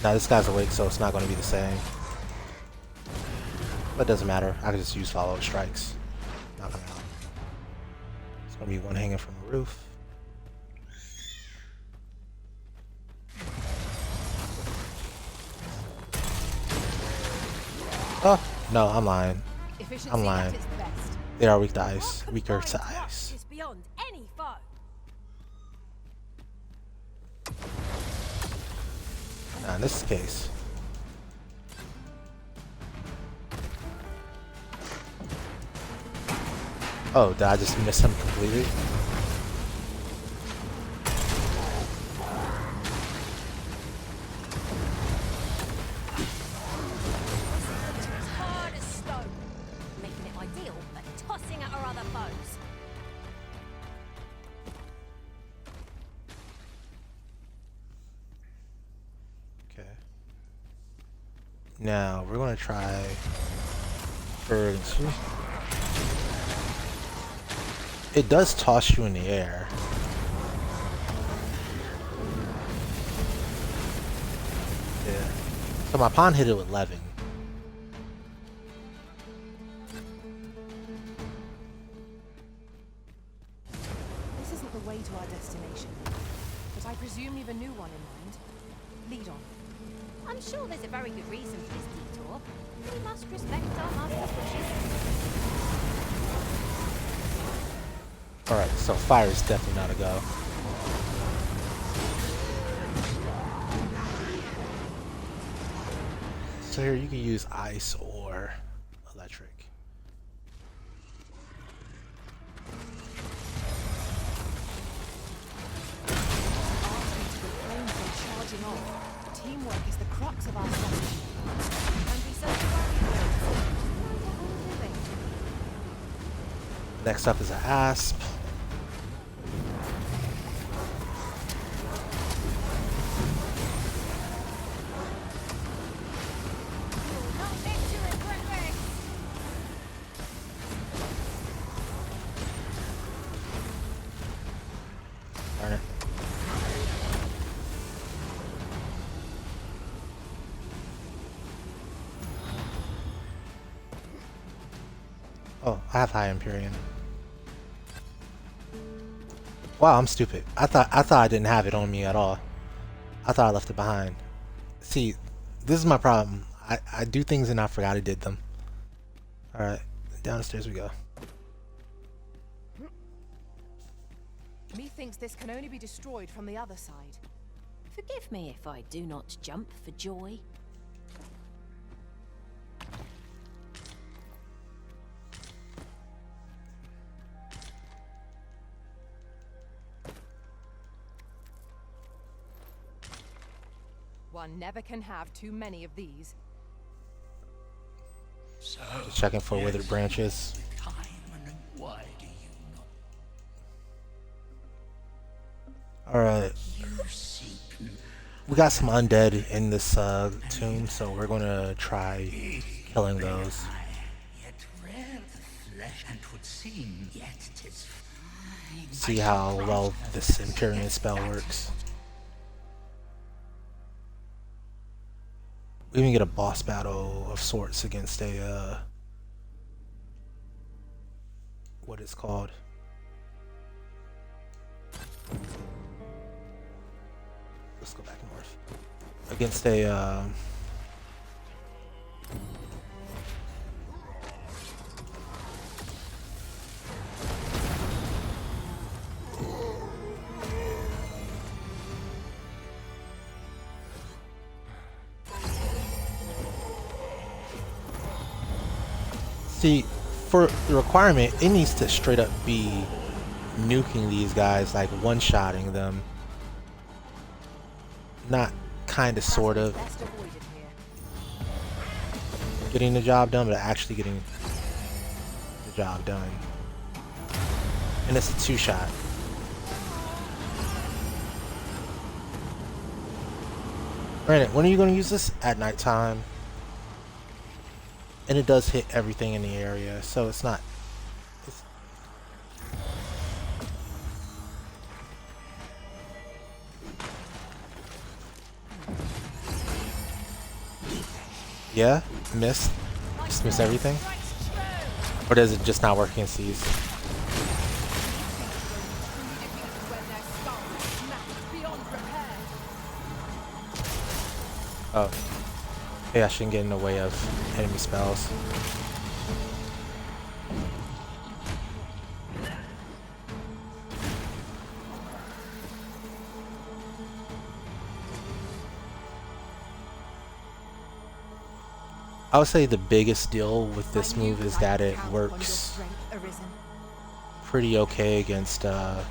Now this guy's awake, so it's not going to be the same. But it doesn't matter. I can just use follow strikes. Knock him out. It's going to be one hanging from the roof. Oh, no, I'm lying. I'm lying. They are weak to ice. Weaker to ice.
Is beyond any foe.
Nah, in this case. Oh, did I just miss him completely?
Hard as stone, making it ideal for tossing at our other foes.
Okay. Now we're gonna try for it does toss you in the air. Yeah. So my pawn hit it with Levin.
This isn't the way to our destination, but I presume you've a new one in mind.
Lead on.
I'm sure there's a very good reason for this detour. We must respect our master's wishes.
Alright, so fire is definitely not a go. So here you can use ice or electric.
Charging off. Teamwork is the crux of our strategy.
And we serve the warriors.
Next up is an asp. Darn it. Oh, I have high Empyrean. Wow, I'm stupid. I thought I didn't have it on me at all. I thought I left it behind. See, this is my problem. I do things and I forgot I did them. Alright, down the stairs we go.
Methinks this can only be destroyed from the other side.
Forgive me if I do not jump for joy.
One never can have too many of these.
So,
Just checking for withered branches.
time and why do you not?
Alright.
You seek
We got some undead in this tomb, so we're gonna try killing those.
yet rare the flesh, and 'twould seem yet 'tis fine.
See how well this Empyrean spell works. We even get a boss battle of sorts against a what it's called. Let's go back north. Against a see, for the requirement, it needs to straight up be nuking these guys, like one-shotting them. Not kinda, sort of getting the job done, but actually getting the job done. And it's a two-shot. Granted, when are you going to use this? At nighttime. And it does hit everything in the area, so it's not... Yeah? Missed? Just miss everything? Or does it just not work against these? Oh. Yeah, I shouldn't get in the way of enemy spells. I would say the biggest deal with this move is that it works pretty okay against let's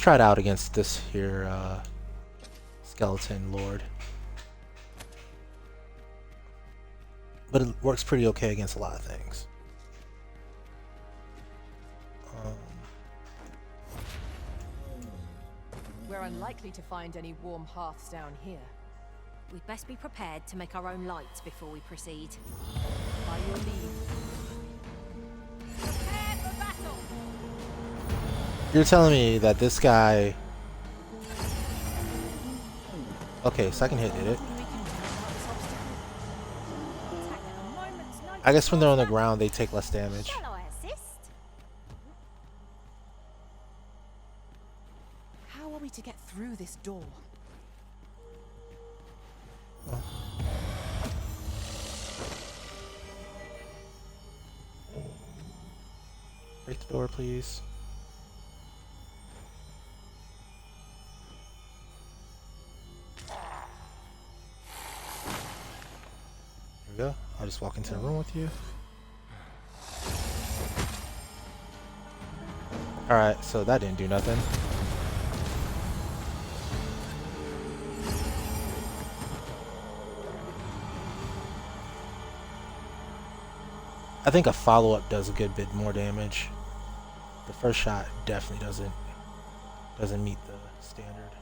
try it out against this here skeleton lord. But it works pretty okay against a lot of things.
We're unlikely to find any warm hearths down here.
We'd best be prepared to make our own lights before we proceed.
By your leave.
Prepare for battle!
You're telling me that this guy... Okay, second hit did it. I guess when they're on the ground, they take less damage.
Shall I assist?
How are
we to get through this door?
Break the door, please. Here we go. I'll just walk into the room with you. Alright, so that didn't do nothing. I think a follow-up does a good bit more damage. The first shot definitely doesn't meet the standard.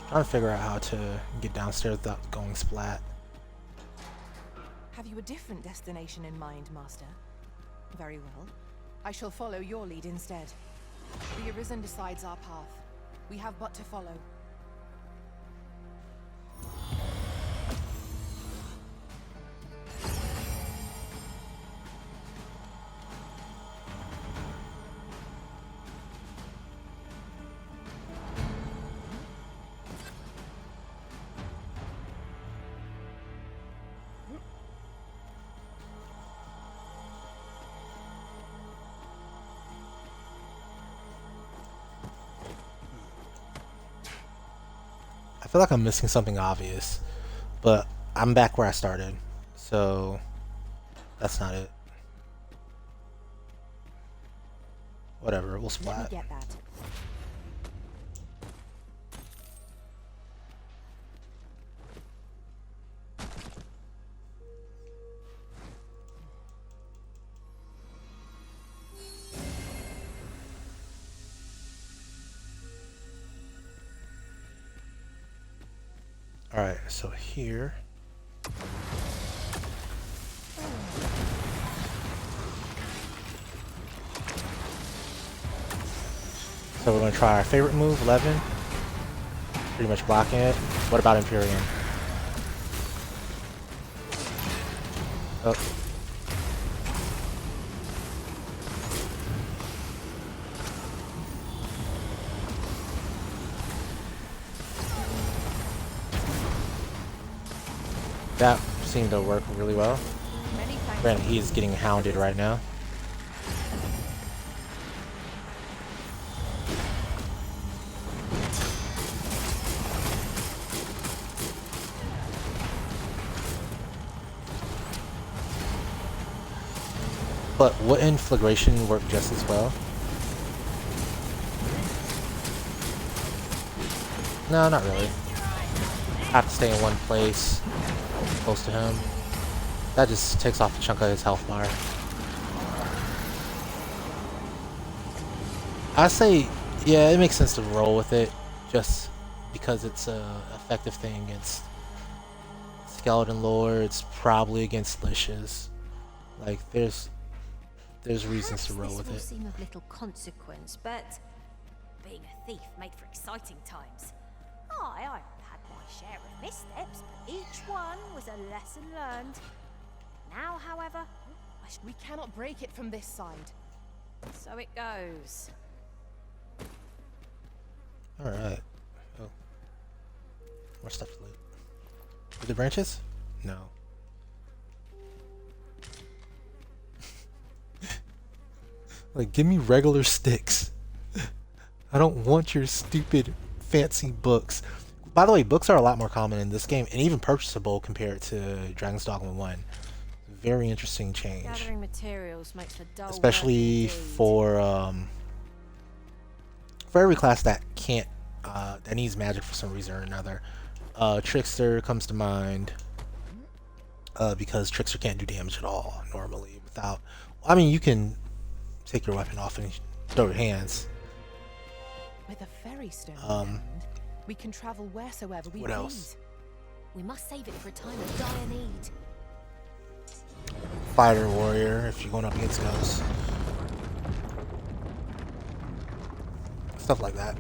Trying to figure out how to get downstairs without going splat.
Have you a different destination in mind, Master? Very well. I shall follow your lead instead. The Arisen decides our path. We have but to follow.
I feel like I'm missing something obvious, but I'm back where I started, so that's not it. Whatever, we'll splat.
Let me get that.
Alright, so here. So we're going to try our favorite move, 11. Pretty much blocking it. What about Imperium? Oh. That seemed to work really well. Granted, he's getting hounded right now. But wouldn't Flagration work just as well? No, not really. Have to stay in one place, close to him. That just takes off a chunk of his health bar. I say, yeah, it makes sense to roll with it, just because it's a effective thing against Skeleton Lords, probably against Liches. Like, there's reasons to roll with
this
it.
will seem of little consequence, but being a thief made for exciting times. I had my share of missteps, but each one was a lesson learned. Now, however,
We cannot break it from this side.
so it goes.
Alright. Oh. More stuff to loot. Are there branches? No. Like, give me regular sticks. I don't want your stupid fancy books. By the way, books are a lot more common in this game, and even purchasable compared to Dragon's Dogma 1. Very interesting change.
Gathering materials makes for dull
Especially for every class that can't that needs magic for some reason or another. Trickster comes to mind because Trickster can't do damage at all normally without. I mean, you can take your weapon off and throw your hands.
With a ferry stone in hand, we can travel wheresoever we
What
please.
else?
We must save it for a time of dire need.
Fighter warrior if you're going up against ghosts. Stuff like that.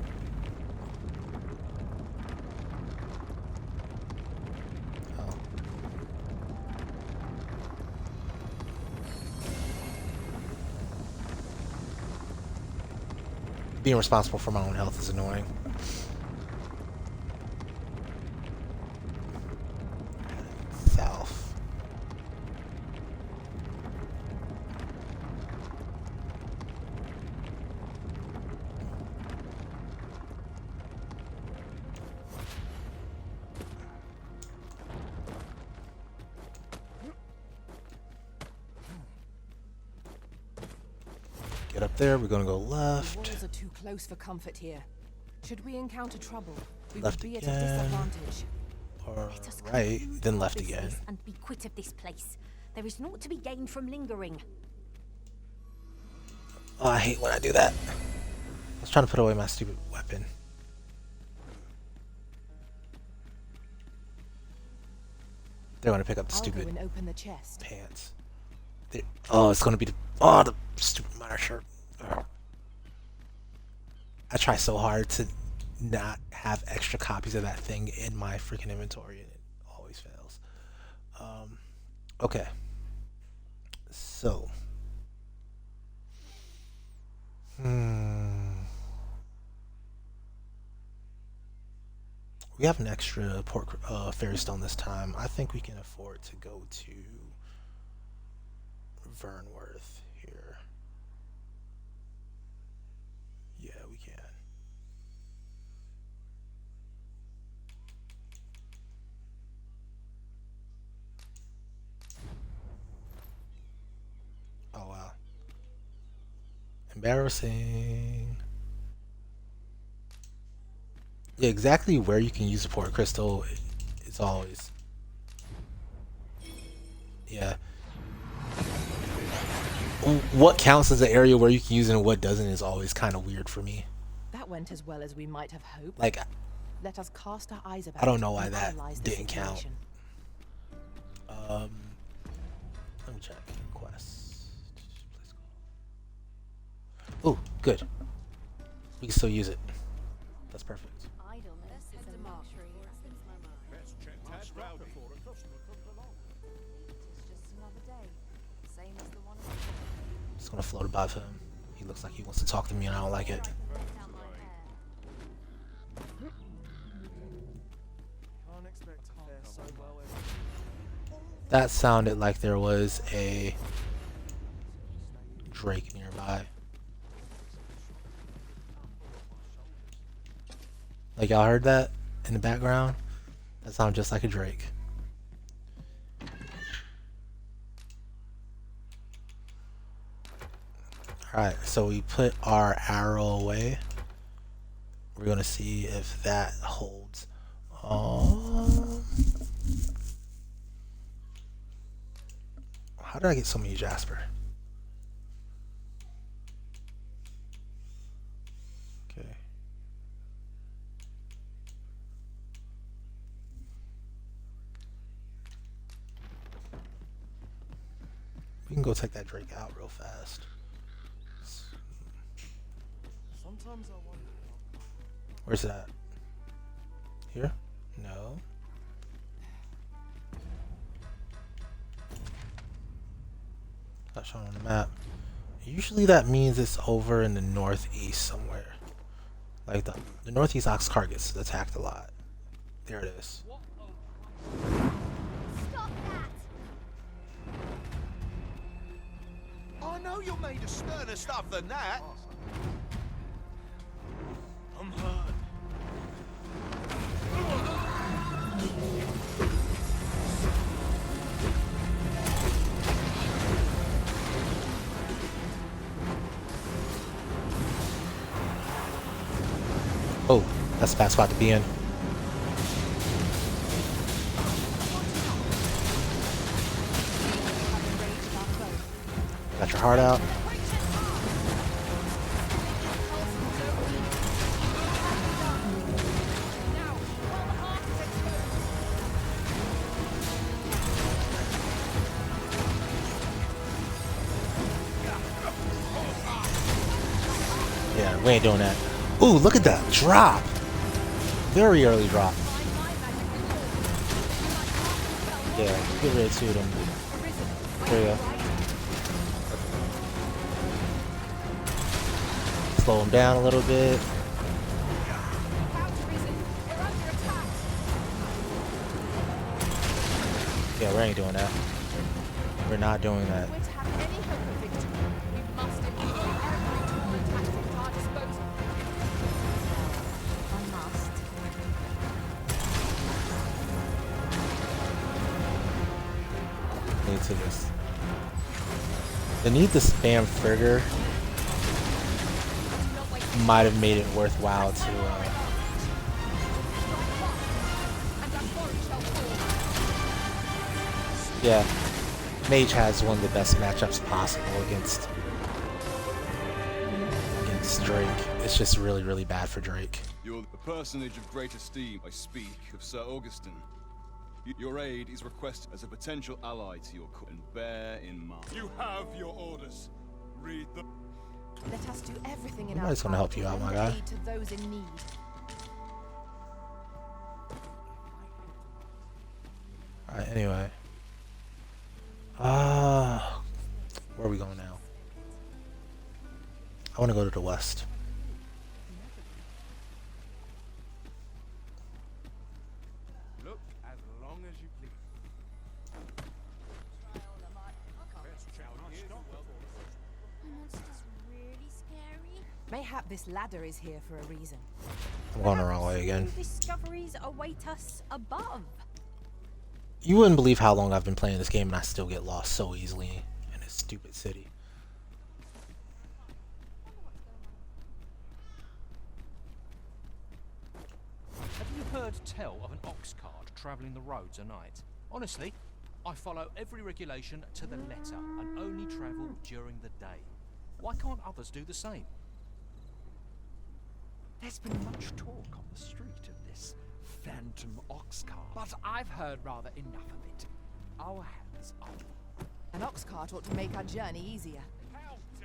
Oh. being responsible for my own health is annoying. South. Get up there. We're gonna go left.
The walls are too close for comfort here. Should we encounter trouble, we
Left
would be
again.
at a disadvantage.
Or
Let us
right,
conclude
then
our
left
business
again.
And be quit of this place. There is naught to be gained from lingering.
Oh, I hate when I do that. I was trying to put away my stupid weapon. They're gonna pick up the
I'll
stupid
go and open the chest.
pants. Oh, it's gonna be the stupid minor shirt. Ugh. I try so hard to not have extra copies of that thing in my freaking inventory, and it always fails. Okay. So. We have an extra fairy stone this time. I think we can afford to go to Vernworth here. Yeah, we can. Oh wow. Embarrassing. Yeah, exactly where you can use the port crystal, it's always. Yeah. What counts as an area where you can use it and what doesn't is always kind of weird for me.
That went as well as we might have hoped.
Like,
let us cast our eyes about.
I don't know why
and
that
analyze the
didn't count.
situation.
Let me check quests. Oh, good. We can still use it. That's perfect.
Idleness is a luxury.
Let's check that round before a customer comes along.
It's just another day, same as the one.
Just gonna float above him. He looks like he wants to talk to me and I don't like it.
Can't expect to fare so well
That sounded like there was a Drake nearby. Like y'all heard that in the background? That sounded just like a Drake. Alright, so we put our arrow away. We're gonna see if that holds. How did I get so many Jasper? Okay. We can go take that Drake out real fast.
Sometimes I wonder.
Where's it at? Here? No. Not shown on the map. Usually that means it's over in the northeast somewhere. Like the northeast ox cart gets attacked a lot. There it is.
Stop that!
I know you're made of sterner stuff than that. I'm hurt.
Oh, that's a bad spot to be in. Got your heart out. Yeah, we ain't doing that. Ooh, look at that drop. Very early drop. Yeah, get rid of two of them. There you go. slow him down a little bit. Yeah, we ain't doing that. We're not doing that. Need to just. The need to spam trigger might have made it worthwhile to. Yeah, Mage has one of the best matchups possible against Drake. It's just really, really bad for Drake.
You're a personage of great esteem. I speak of Sir Augustin. Your aid is requested as a potential ally to your court, and bear in mind.
You have your orders. Read them.
Let us do everything in
I'm
our
just gonna help you out, my guy.
aid to those in need.
Alright, anyway. Where are we going now? I want to go to the west.
Look as long as you please.
Mayhap this ladder is here for a reason.
I'm going the wrong way again.
Discoveries await us above.
You wouldn't believe how long I've been playing this game and I still get lost so easily in this stupid city.
Have you heard tell of an ox cart travelling the roads at night? Honestly, I follow every regulation to the letter and only travel during the day. Why can't others do the same?
There's been much talk on the street of this phantom ox cart, but I've heard rather enough of it. Our hands up.
An ox cart ought to make our journey easier.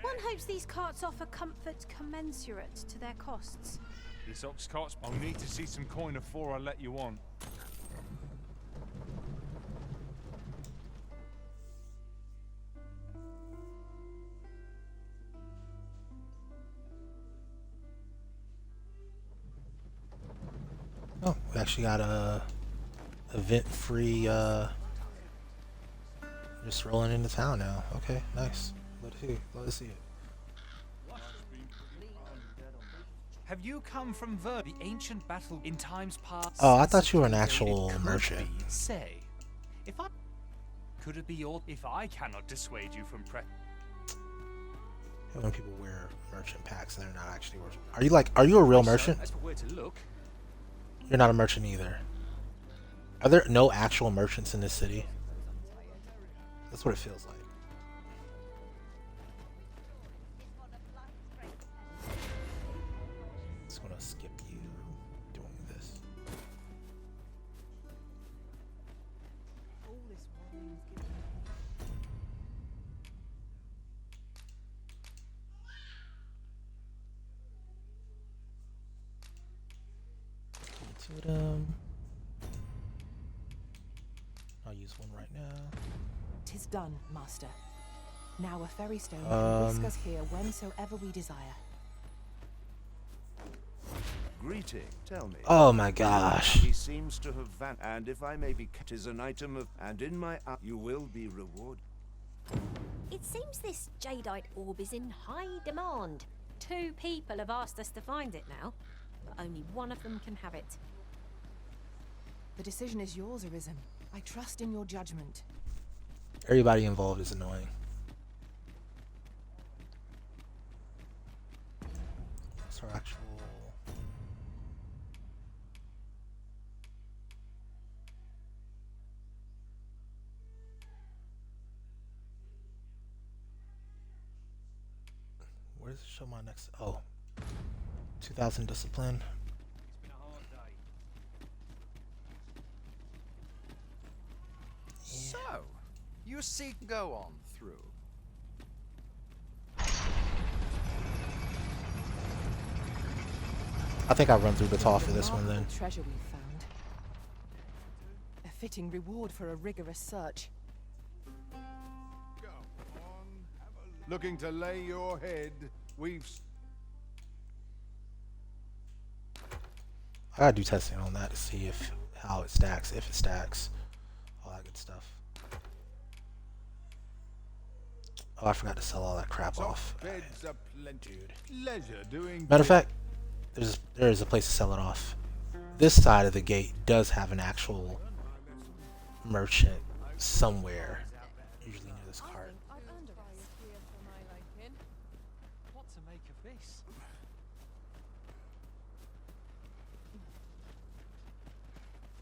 One hopes these carts offer comfort commensurate to their costs.
This ox cart's. I'll need to see some coin before I let you on.
Oh, we actually got a event-free. Just rolling into town now. Okay, nice. Let us see it.
Have you come from the ancient battle in times past?
Oh, I thought you were an actual merchant.
Say, if I could it be your if I cannot dissuade you from
When people wear merchant packs and they're not actually merchant. Are you a real merchant?
That's where to look.
You're not a merchant either. Are there no actual merchants in this city? That's what it feels like. Just gonna skip you doing this. I'll use one right now.
'Tis done, master. Now a ferry stone can whisk us here whensoever we desire.
Greeting, tell me.
Oh my gosh.
He seems to have vanished, and if I may be, 'tis an item of, and in my you will be rewarded.
It seems this jadeite orb is in high demand. 2 people have asked us to find it now, but only one of them can have it.
The decision is yours, Arisen. I trust in your judgment.
Everybody involved is annoying. What's our actual... Where does it show my next... Oh. 2000 discipline.
So, you see, go on through.
I think I'll run through the top for this one then.
Treasure we've found. A fitting reward for a rigorous search.
Looking to lay your head, we've...
I gotta do testing on that to see if how it stacks, if it stacks, all that good stuff. Oh, I forgot to sell all that crap off.
Beds are plenty. Leisure doing
Matter of fact, there is a place to sell it off. This side of the gate does have an actual merchant somewhere, usually near this cart.
What to make of this?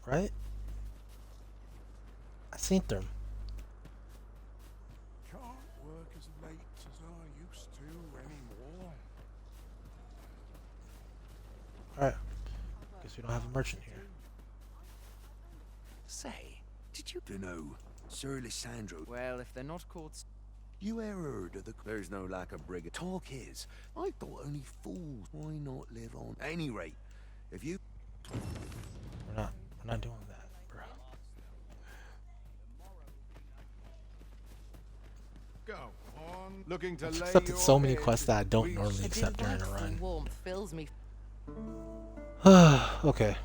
Right? I seen them.
Can't work as late as I used to anymore.
Alright. Guess we don't have a merchant here.
Say, did you know Sir Lysandro?
Well, if they're not called...
You ever heard of the... There's no lack of brigand. Talk is, I thought only fools. Why not live on? Any rate, if you...
We're not doing that, bro.
Go on. Looking to
I've
lay
accepted
your
so many
head
quests that I don't
we
normally accept during a
Delightful
run.
warmth fills me.
Okay.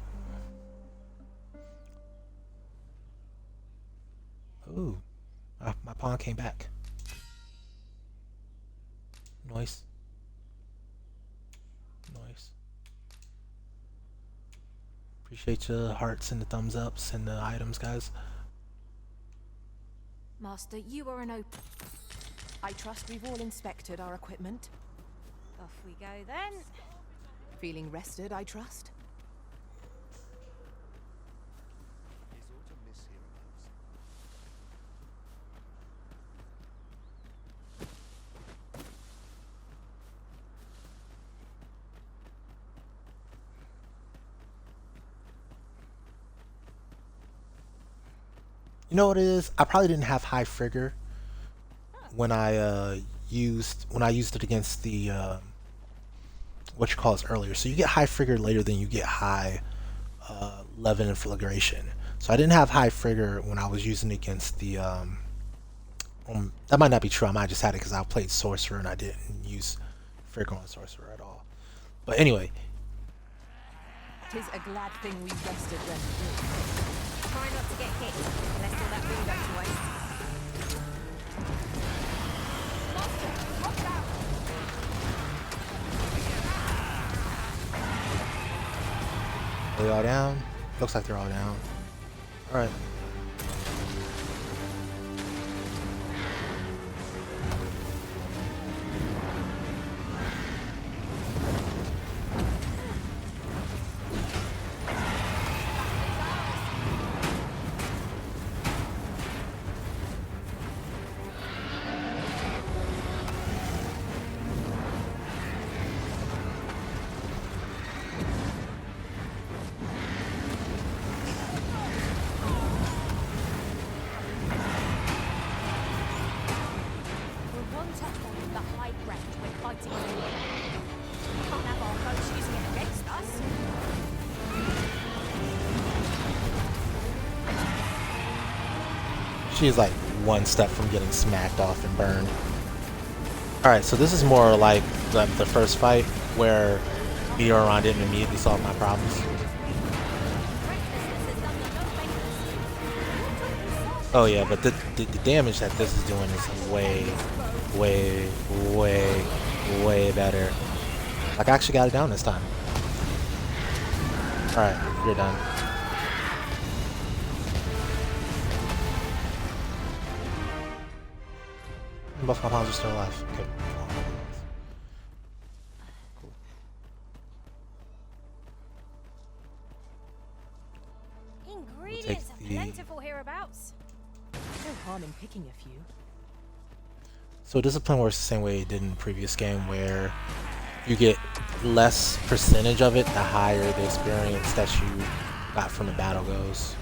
Ooh. My pawn came back. Nice. Nice. Appreciate the hearts and the thumbs ups and the items, guys.
Master, you are an open. I trust we've all inspected our equipment.
Off we go then.
Feeling rested, I trust.
You know what it is? I probably didn't have high frigor when I used it against the what you call it earlier. So you get high frigor later than you get high leaven and flagration. So I didn't have high frigor when I was using it against the that might not be true. I might just had it because I played sorcerer and I didn't use frigor on sorcerer at all. But anyway,
'Tis a glad thing we rested when we did.
Try not to get hit. Left all that window to waste.
are they all down? Looks like they're all down. All right. She's like one step from getting smacked off and burned. Alright, so this is more like the first fight where Meteoron didn't immediately solve my problems. Oh yeah, but the damage that this is doing is way better. Like, I actually got it down this time. Alright, you're done. Both my pawns are still alive. Okay. Cool.
Ingredients are plentiful hereabouts.
No harm in picking a few.
So Discipline works the same way it did in the previous game, where you get less percentage of it the higher the experience that you got from the battle goes.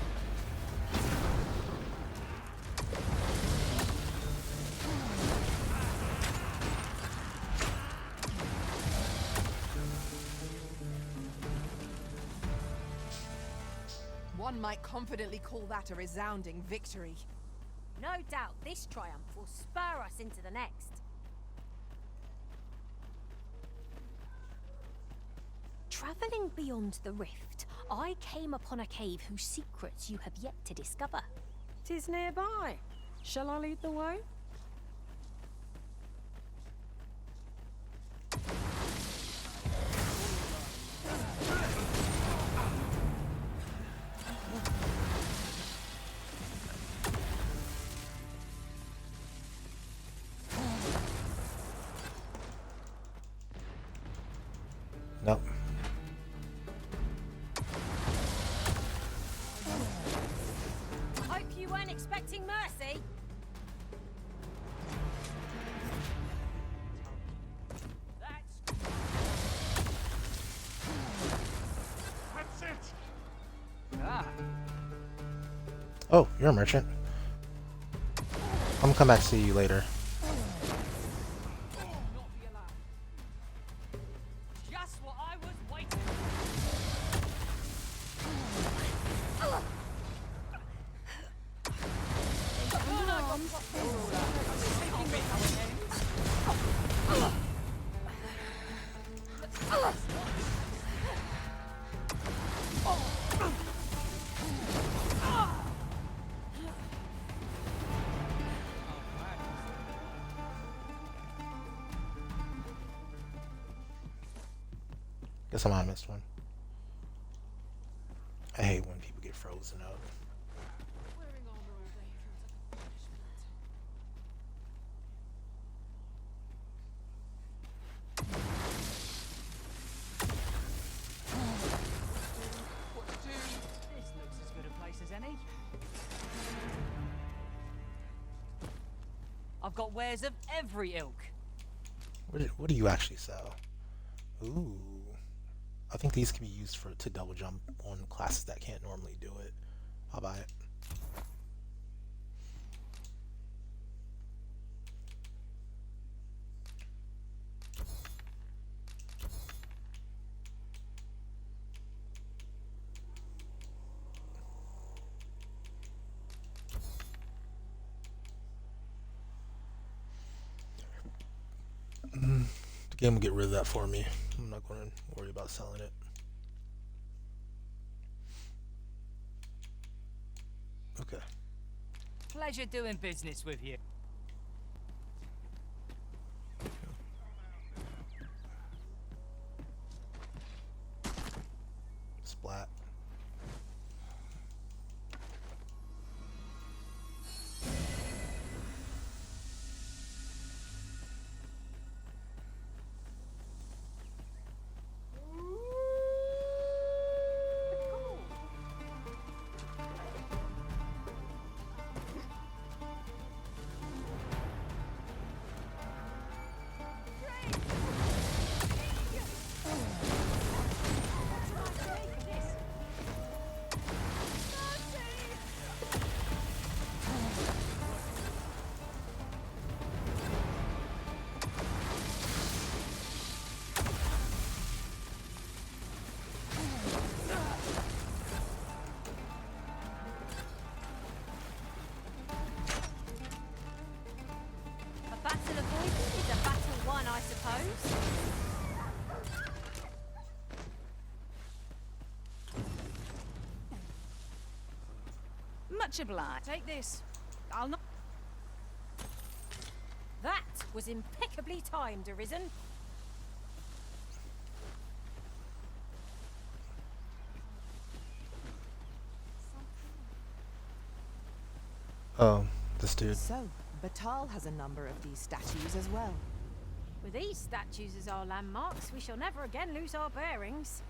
One might confidently call that a resounding victory.
No doubt this triumph will spur us into the next. Travelling beyond the rift, I came upon a cave whose secrets you have yet to discover.
'Tis nearby. Shall I lead the way?
Nope.
Hope you weren't expecting mercy.
That's it!
Ah.
Oh, you're a merchant. I'm gonna come back to see you later.
Just what I was waiting
Guess I might have missed one. I hate when people get frozen up.
This looks as good a place as any. I've got wares of every ilk.
What do you actually sell? Ooh. I think these can be used to double jump on classes that can't normally do it. I'll buy it. The game will get rid of that for me. I'm not going to worry about selling it. Okay.
Pleasure doing business with you.
Splat.
A battle avoided is a battle won, I suppose.
Much obliged. Take this. I'll not.
That was impeccably timed, Arisen.
Oh, this dude.
So, Batal has a number of these statues as well.
With these statues as our landmarks, we shall never again lose our bearings.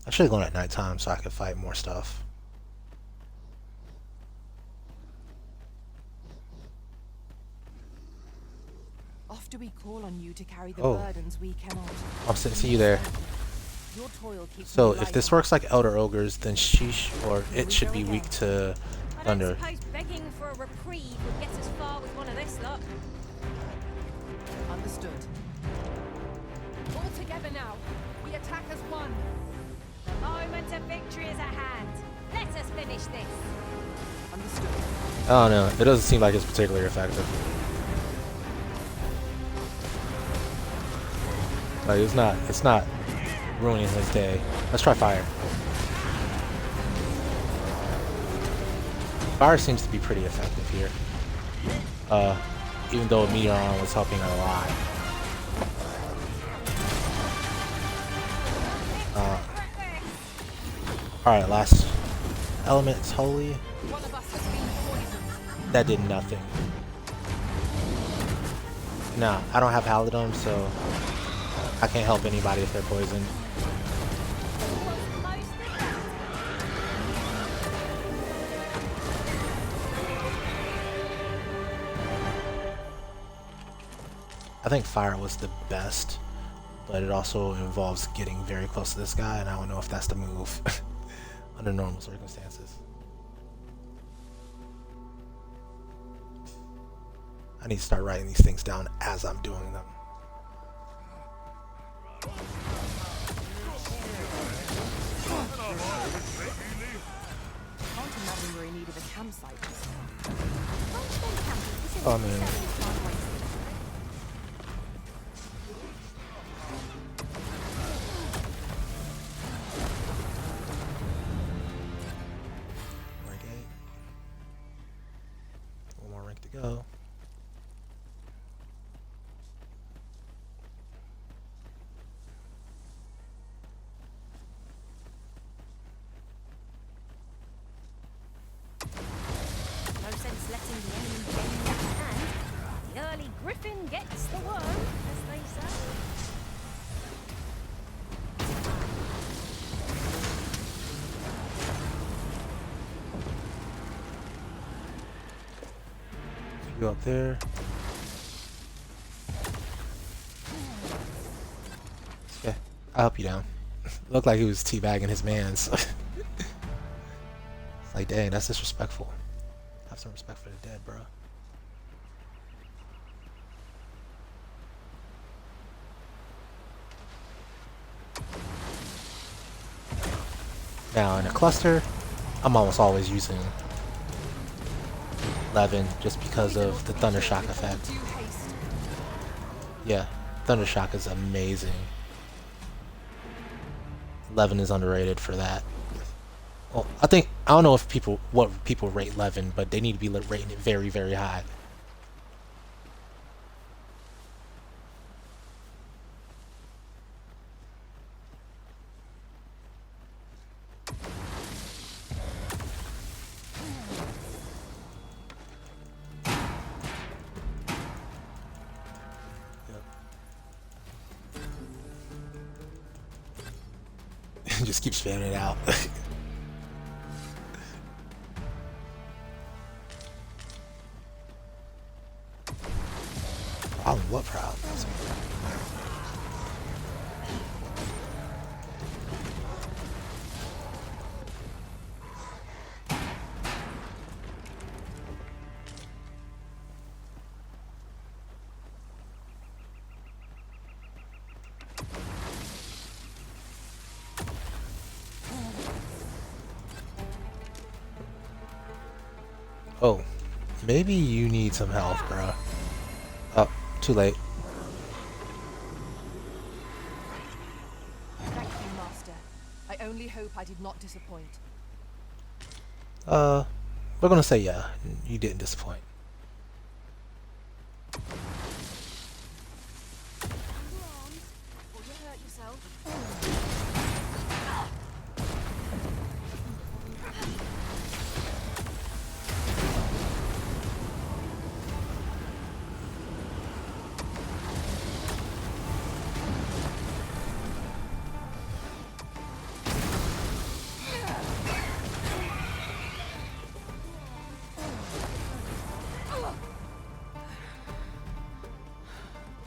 I should have gone at nighttime so I could fight more stuff.
Oft do we call on you to carry the
Oh.
burdens we cannot.
I'll see you there.
Your toil keeps
So
me
if
light
this
on.
works like Elder Ogres, then it should be weak to
I don't
Thunder.
suppose begging for a reprieve would get us far with one of this lot.
Understood.
All together now. We attack as one.
The moment of victory is at hand. Let us finish this.
Understood.
I don't know. It doesn't seem like it's particularly effective. Like it's not ruining his day. Let's try fire. Fire seems to be pretty effective here. Even though Meteoron was helping a lot. Alright, last element is holy. That did nothing. Nah, I don't have Halidom, so I can't help anybody if they're poisoned. I think fire was the best, but it also involves getting very close to this guy, and I don't know if that's the move under normal circumstances. I need to start writing these things down as I'm doing them.
Can't imagine we're in need of a campsite.
Oh man. One more rank to go.
No sense letting the enemy gain the upper hand. The early griffin gets the worm, as they say.
You up there. Yeah, I'll help you down. Looked like he was teabagging his mans. It's like, dang, that's disrespectful. Have some respect for the dead, bro. Now in a cluster, I'm almost always using Levin just because of the Thunder Shock effect. Yeah, Thunder Shock is amazing. Levin is underrated for that. Well, I don't know if what people rate Levin, but they need to be rating it very, very high. Just keep spamming it out. Problem? What problem? Oh, maybe you need some help, bro. Oh, too late.
Thank you, Master. I only hope I did not disappoint.
We're gonna say yeah, you didn't disappoint.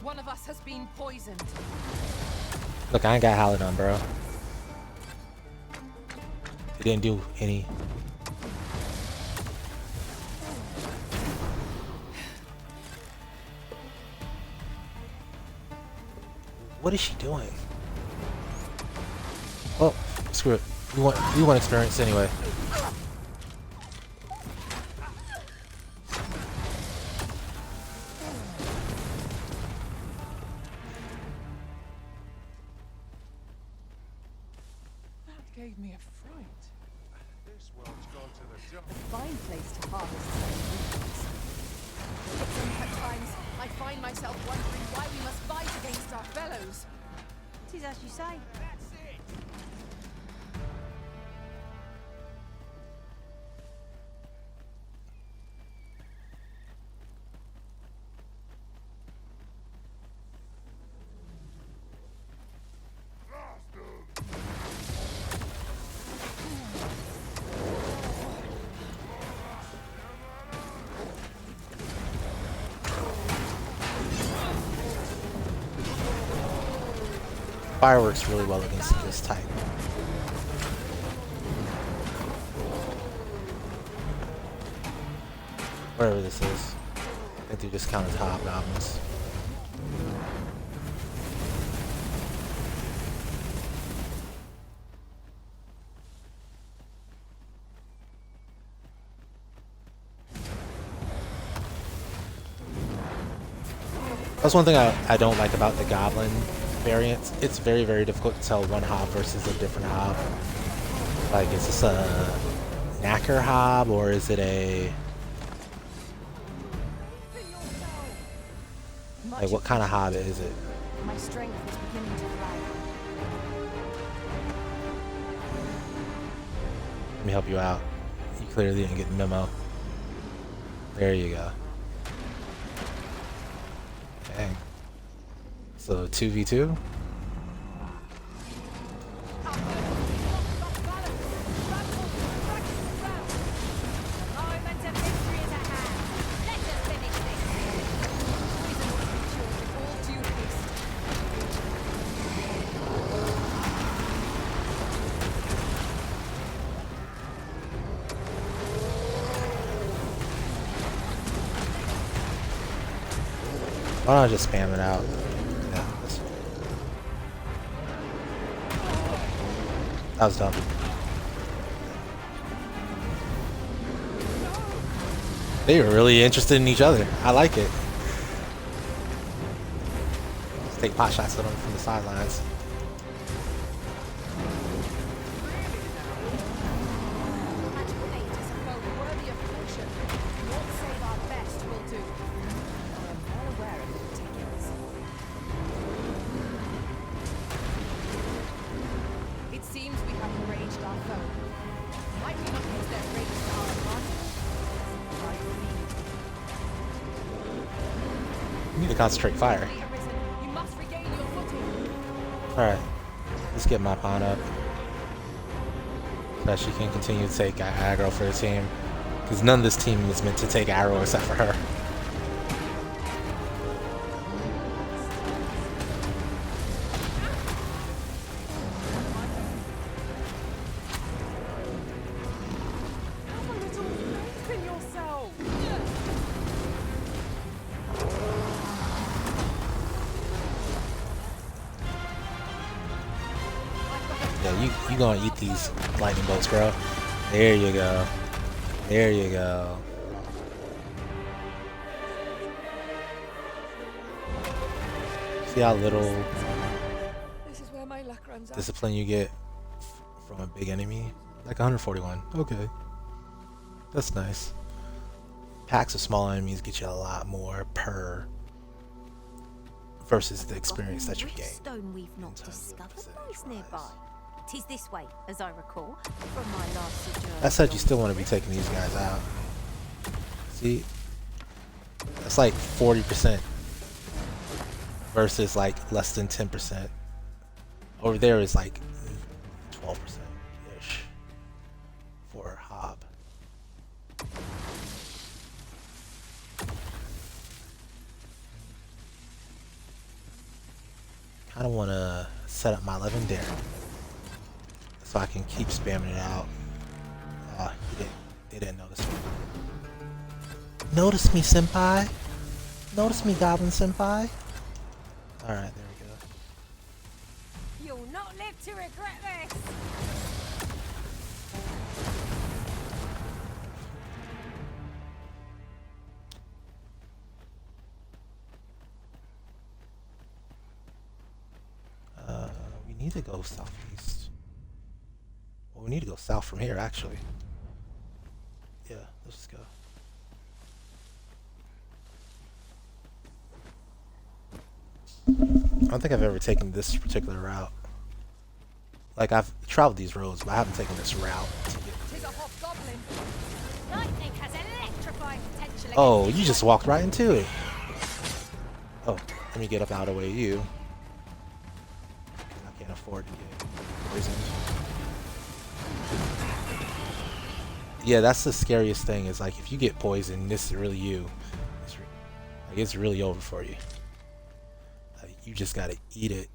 One of us has been poisoned.
Look, I ain't got Halidon, bro. It didn't do any. What is she doing? Oh, screw it. We want experience anyway.
A fine place to harvest some fruits. At times, I find myself wondering why we must fight against our fellows.
It is as you say.
Fire works really well against this type. Whatever this is. I think they just count as hobgoblins. That's one thing I don't like about the goblin variants. It's very, very difficult to tell one hob versus a different hob. Like, is this a knacker hob or is it a... Like, what kind of hob is it?
My strength is beginning to flag.
Let me help you out. You clearly didn't get the memo. There you go. Okay. So 2v2? Why don't I just spam it out? Yeah, that was dumb. They were really interested in each other. I like it. Let's take pot shots at them from the sidelines. Need to concentrate fire. Alright, let's get my pawn up so that she can continue to take aggro for the team. Because none of this team is meant to take aggro except for her. You gonna eat these lightning bolts, bro. There you go. There you go. See how little discipline you get from a big enemy? Like 141. Okay. That's nice. Packs of small enemies get you a lot more per versus the experience that you gain.
Stone we've not discovered lies nearby. It is this way, as I recall, from my last sojourn.
That said, you still want to be taking these guys out. See? That's like 40% versus like less than 10%. Over there is like 12%-ish for Hob. Kind of want to set up my legendary so I can keep spamming it out. They didn't notice me. Notice me, senpai. Notice me, Goblin senpai. All right, there we go.
You'll not live to regret this.
We need to go southeast. Well, we need to go south from here, actually. Yeah, let's just go. I don't think I've ever taken this particular route. Like, I've traveled these roads, but I haven't taken this route to get
Tis a hobgoblin.
Lightning has electrifying potential.
Oh, you just walked right into it. Oh, let me get up out of the way of you. I can't afford to get poisoned. Yeah, that's the scariest thing is like if you get poisoned, this is really you. It's really over for you. Like, you just gotta eat it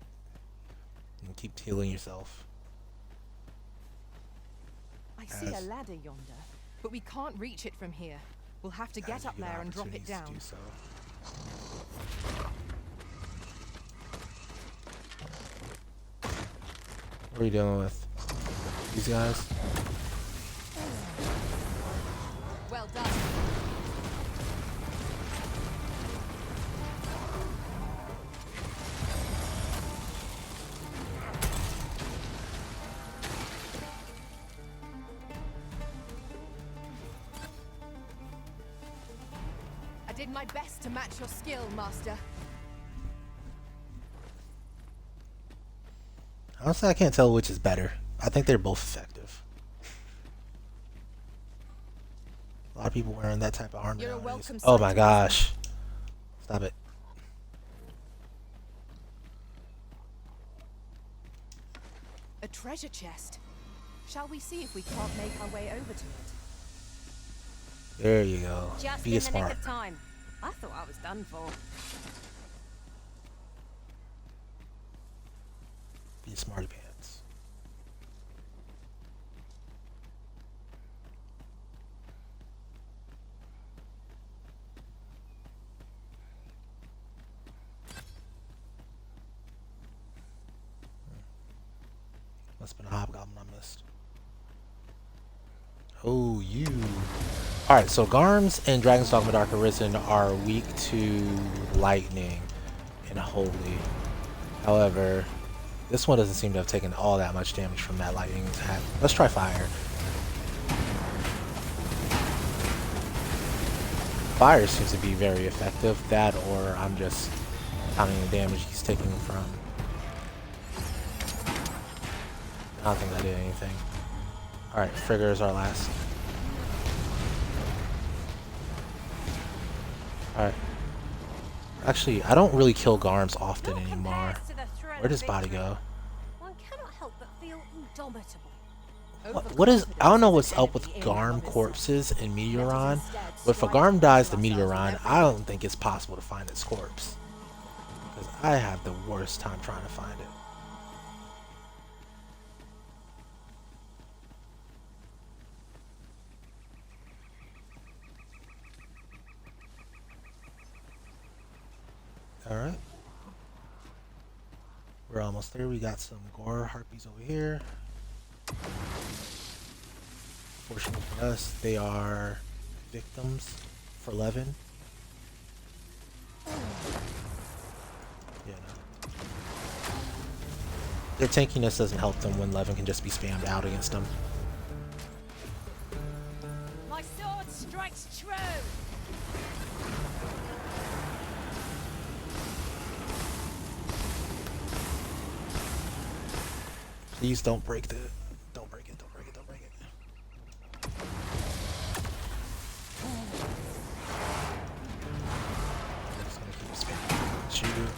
and keep healing yourself.
I see a ladder yonder, but we can't reach it from here. We'll have to get up there and drop it down.
So. What are you dealing with? These guys?
Well done. I did my best to match your skill, Master.
Honestly, I can't tell which is better. I think they're both effective. A lot of people wearing that type of armor nowadays. Oh my gosh. Stop it.
A treasure chest. Shall we see if we can't make our way over to it?
There you go.
Just
Be
in
smart.
the nick of time. I thought I was done for.
Be a smarty pants. Must have been a hobgoblin I missed. Oh, you. Alright, so Garms and Dragon's Dogma Dark Arisen are weak to lightning and holy. However, this one doesn't seem to have taken all that much damage from that lightning attack. Let's try fire. Fire seems to be very effective. That or I'm just counting the damage he's taking from. I don't think that did anything. Alright, Frigger is our last. Alright. Actually, I don't really kill Garms often anymore. Where does body go?
One cannot help but feel indomitable.
What is... I don't know what's up with Garm corpses in Meteoron, but if a Garm dies to Meteoron, I don't think it's possible to find its corpse. Because I have the worst time trying to find it. Alright. We're almost there. We got some gore harpies over here. Fortunately for us, they are victims for Levin. Yeah, no. Their tankiness doesn't help them when Levin can just be spammed out against them.
My sword strikes true.
Please don't break the... Don't break it, don't break it, don't break it. I'm just gonna keep spamming. Shoot.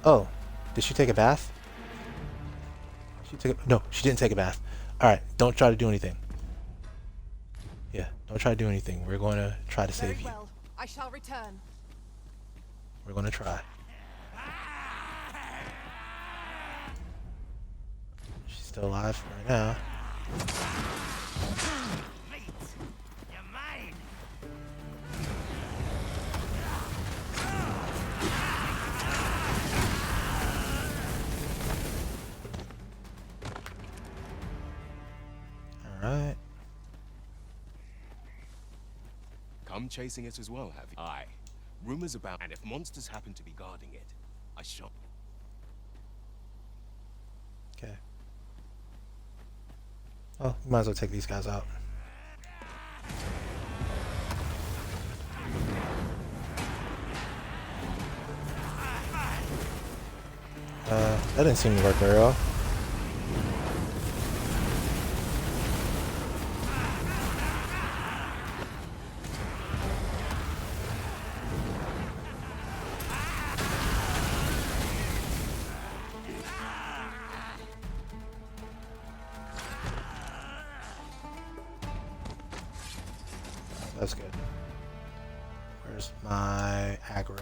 Oh, did she take a bath? No, she didn't take a bath. Alright, don't try to do anything. Yeah, don't try to do anything. We're going to try to save you.
Well, I shall return.
We're going to try. She's still alive right now. Alright.
come chasing it as well, have you? Aye. Rumors about, and if monsters happen to be guarding it, I shall.
Okay. Oh, might as well take these guys out. That didn't seem to work very well. That's good. Where's my aggro?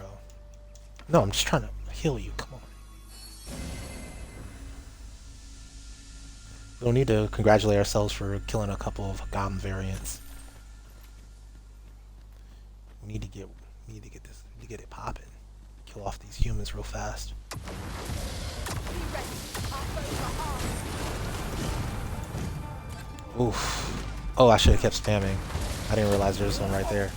No, I'm just trying to heal you. Come on. We don't need to congratulate ourselves for killing a couple of goblin variants. We need to get this. We need to get it popping. Kill off these humans real fast. Oof. Oh, I should have kept spamming. I didn't realize there was one right there.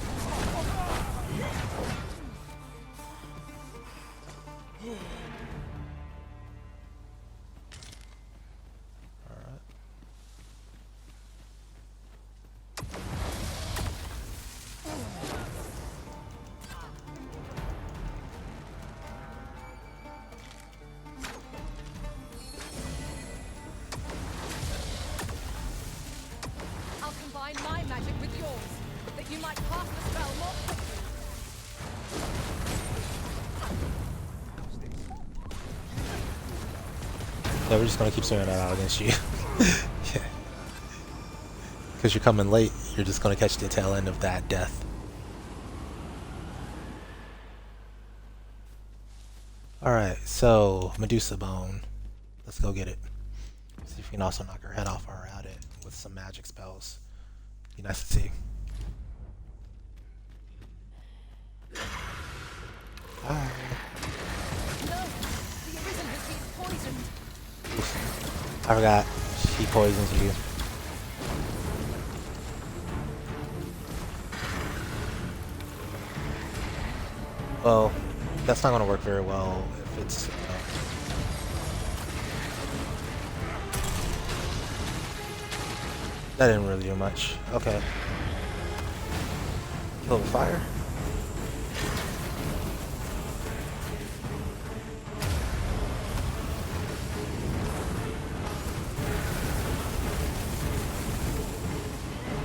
I'll combine my magic with yours, that you might cast the spell more quickly.
Yeah, we're just gonna keep swinging that out against you. Yeah. Because you're coming late, you're just gonna catch the tail end of that death. Alright, so Medusa Bone. Let's go get it. See if we can also knock her head off while we're at it with some magic spells. Be nice to see. Hi.
No, the Arisen has been poisoned.
Oof. I forgot. She poisons you. Well, that's not going to work very well if it's... that didn't really do much. Okay. Kill the fire.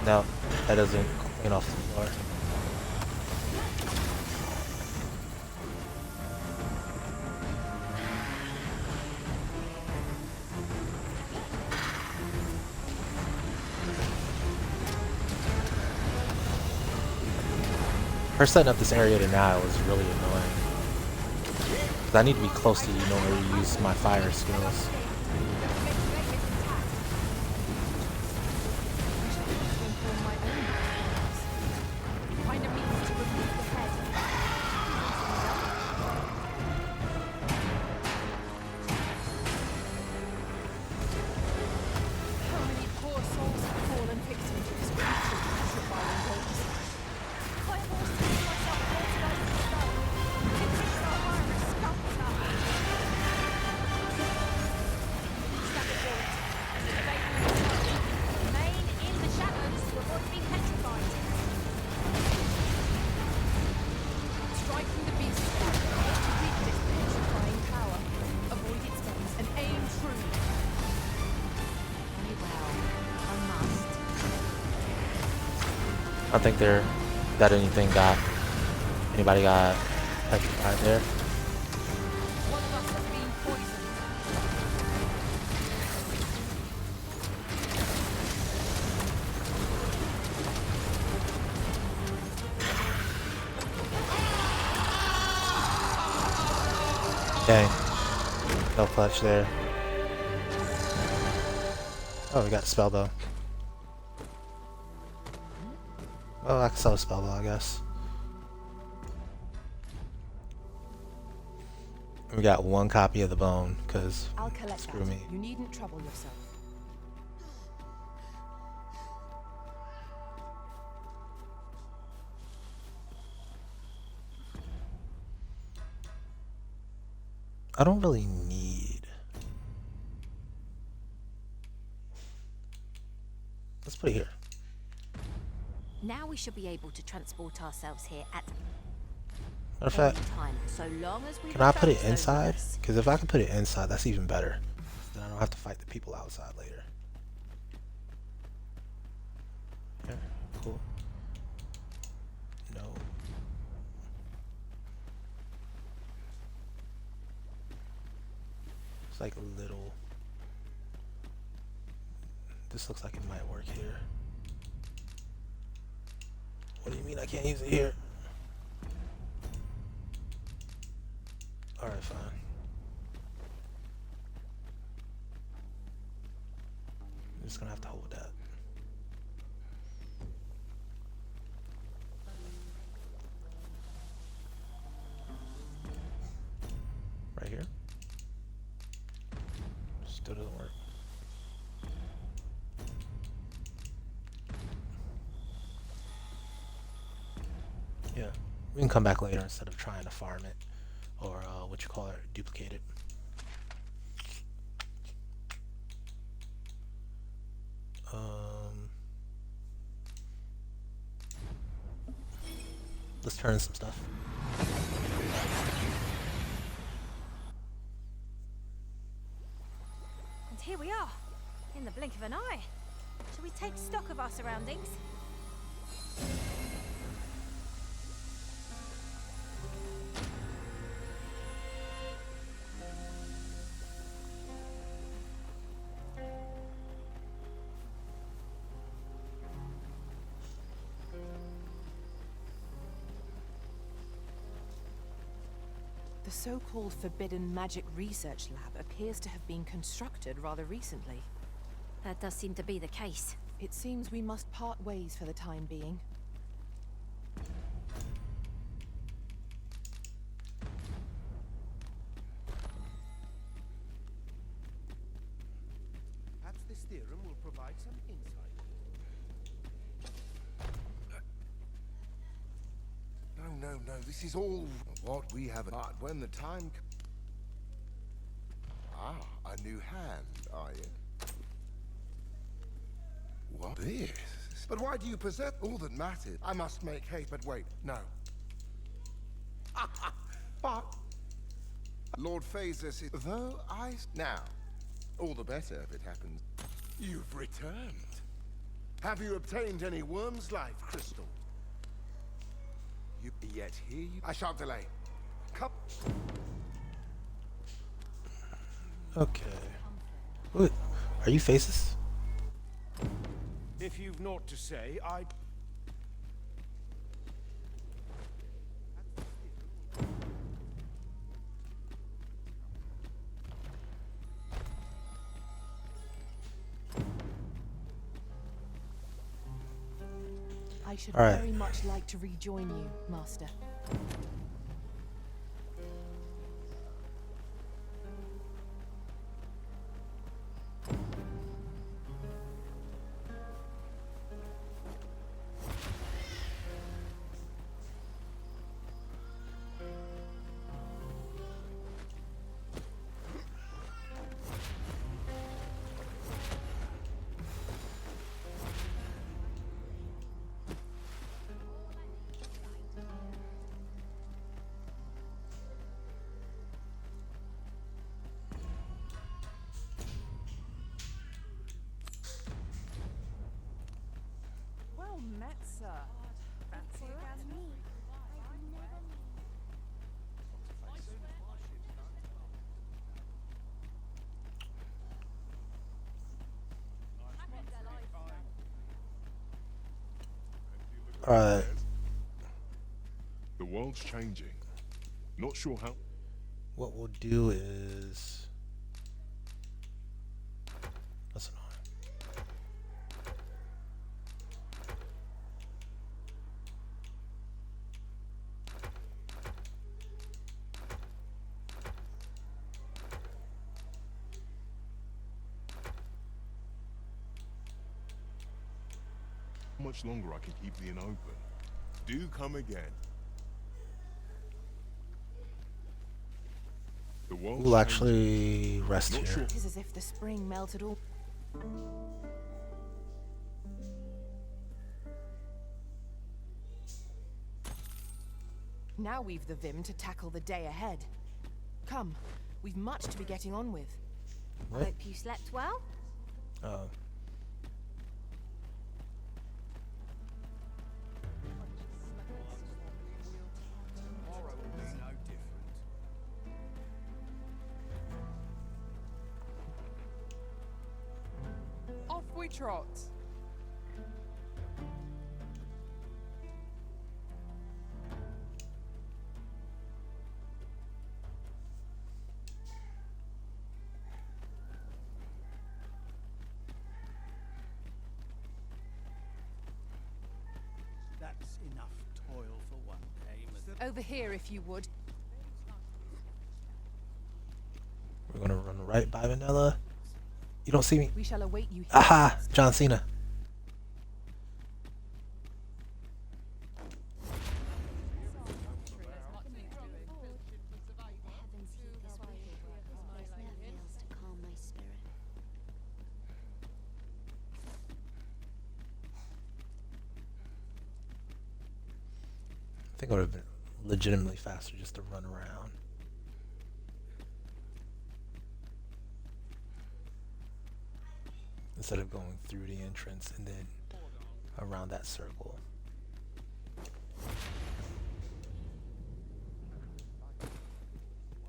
No, that doesn't clean off the floor. Her setting up this area to now is really annoying. Because I need to be close to you in order to use my fire skills.
Find a means to remove the head. How many poor souls have fallen victim to this creature putrefying gaze? I forced to see myself fertilized in stone. It takes our fire as sculptor. Stab it forward. Evade the attack. Remain in the shadows to avoid being petrified. Striking the beast's back, to weaken its petrifying power. Avoid its gaze and aim true.
Very well. I must.
I don't think that anything got... anybody got petrified there.
One of us has been poisoned.
Dang. No clutch there. Oh, we got the spell though. Oh, I can sell a spell though, I guess. We got one copy of the bone, because
I'll collect
screw
that.
me.
You needn't trouble yourself.
I don't really need. Let's put it here.
Now we should be able to transport ourselves here at
Matter of fact,
any time, so long as we
can I put it
return slowly.
inside? Because if I can put it inside, that's even better. Then I don't have to fight the people outside later. Yeah, cool. No. It's like a little. This looks like it might work here. What do you mean I can't use it here? Alright, fine. I'm just gonna have to hold that. Right here. Still doesn't work. Yeah, we can come back later instead of trying to farm it or what you call it, duplicate it. Let's turn in some stuff.
And here we are, in the blink of an eye. Shall we take stock of our surroundings?
The so-called Forbidden Magic Research Lab appears to have been constructed rather recently.
That does seem to be the case.
It seems we must part ways for the time being.
Perhaps this theorem will provide some insight. No, this is all what we have. But when the time a new hand, are you? What this? But why do you possess all that matters? I must make haste, but wait, no. But Lord Phasus is though now. All the better if it happens. You've returned. Have you obtained any worm's life crystal? You yet here? I shan't delay. Come.
Okay. Wait, are you Phases?
If you've naught to say,
I should
All right.
very much like to rejoin you, Master.
Well met, sir. Fancy again?
Alright.
The world's changing. Not sure how.
What we'll do is. That's annoying.
How much longer I can keep the inn open? Do come again. The world's
We'll
changing.
actually rest
Not
here.
sure.
It is as if the spring melted all. Now we've the vim to tackle the day ahead. Come, we've much to be getting on with.
What?
Hope you slept well.
Oh.
Off we trot.
That's enough toil for one day.
Over here, if you would.
We're gonna run right by Vanilla. You don't see me.
We shall await you here.
Aha! John Cena. I think it would have been legitimately faster just to run around. Instead of going through the entrance and then around that circle.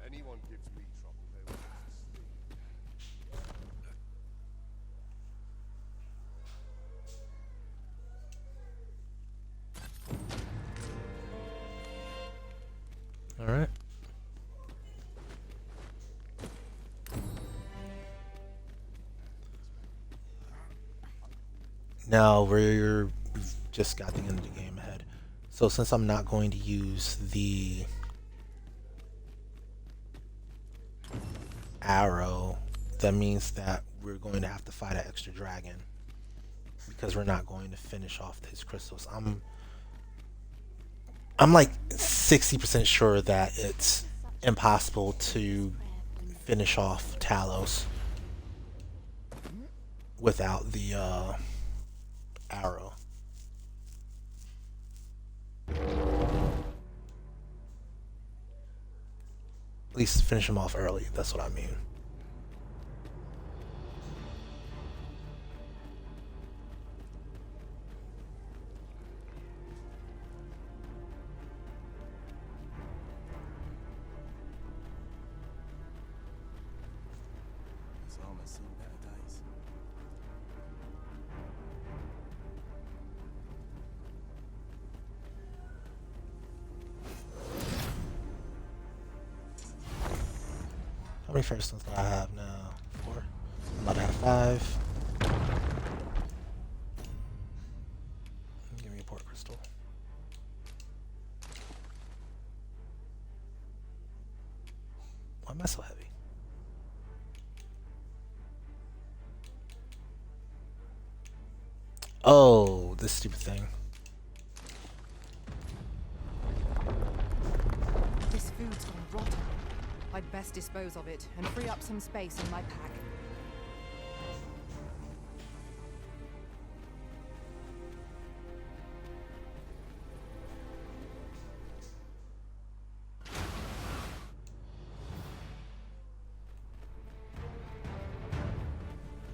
Anyone gives me trouble, they will
All right. Now we've just got the end of the game ahead. So since I'm not going to use the arrow, that means that we're going to have to fight an extra dragon because we're not going to finish off his crystals. I'm like 60% sure that it's impossible to finish off Talos without the arrow. At least finish him off early, that's what I mean.
This armor's seen better days.
How many first ones do I have now? 4. I'm about to have 5. Give me a port crystal. Why am I so heavy? Oh, this stupid thing.
This food's gone rotten. I'd best dispose of it and free up some space in my pack.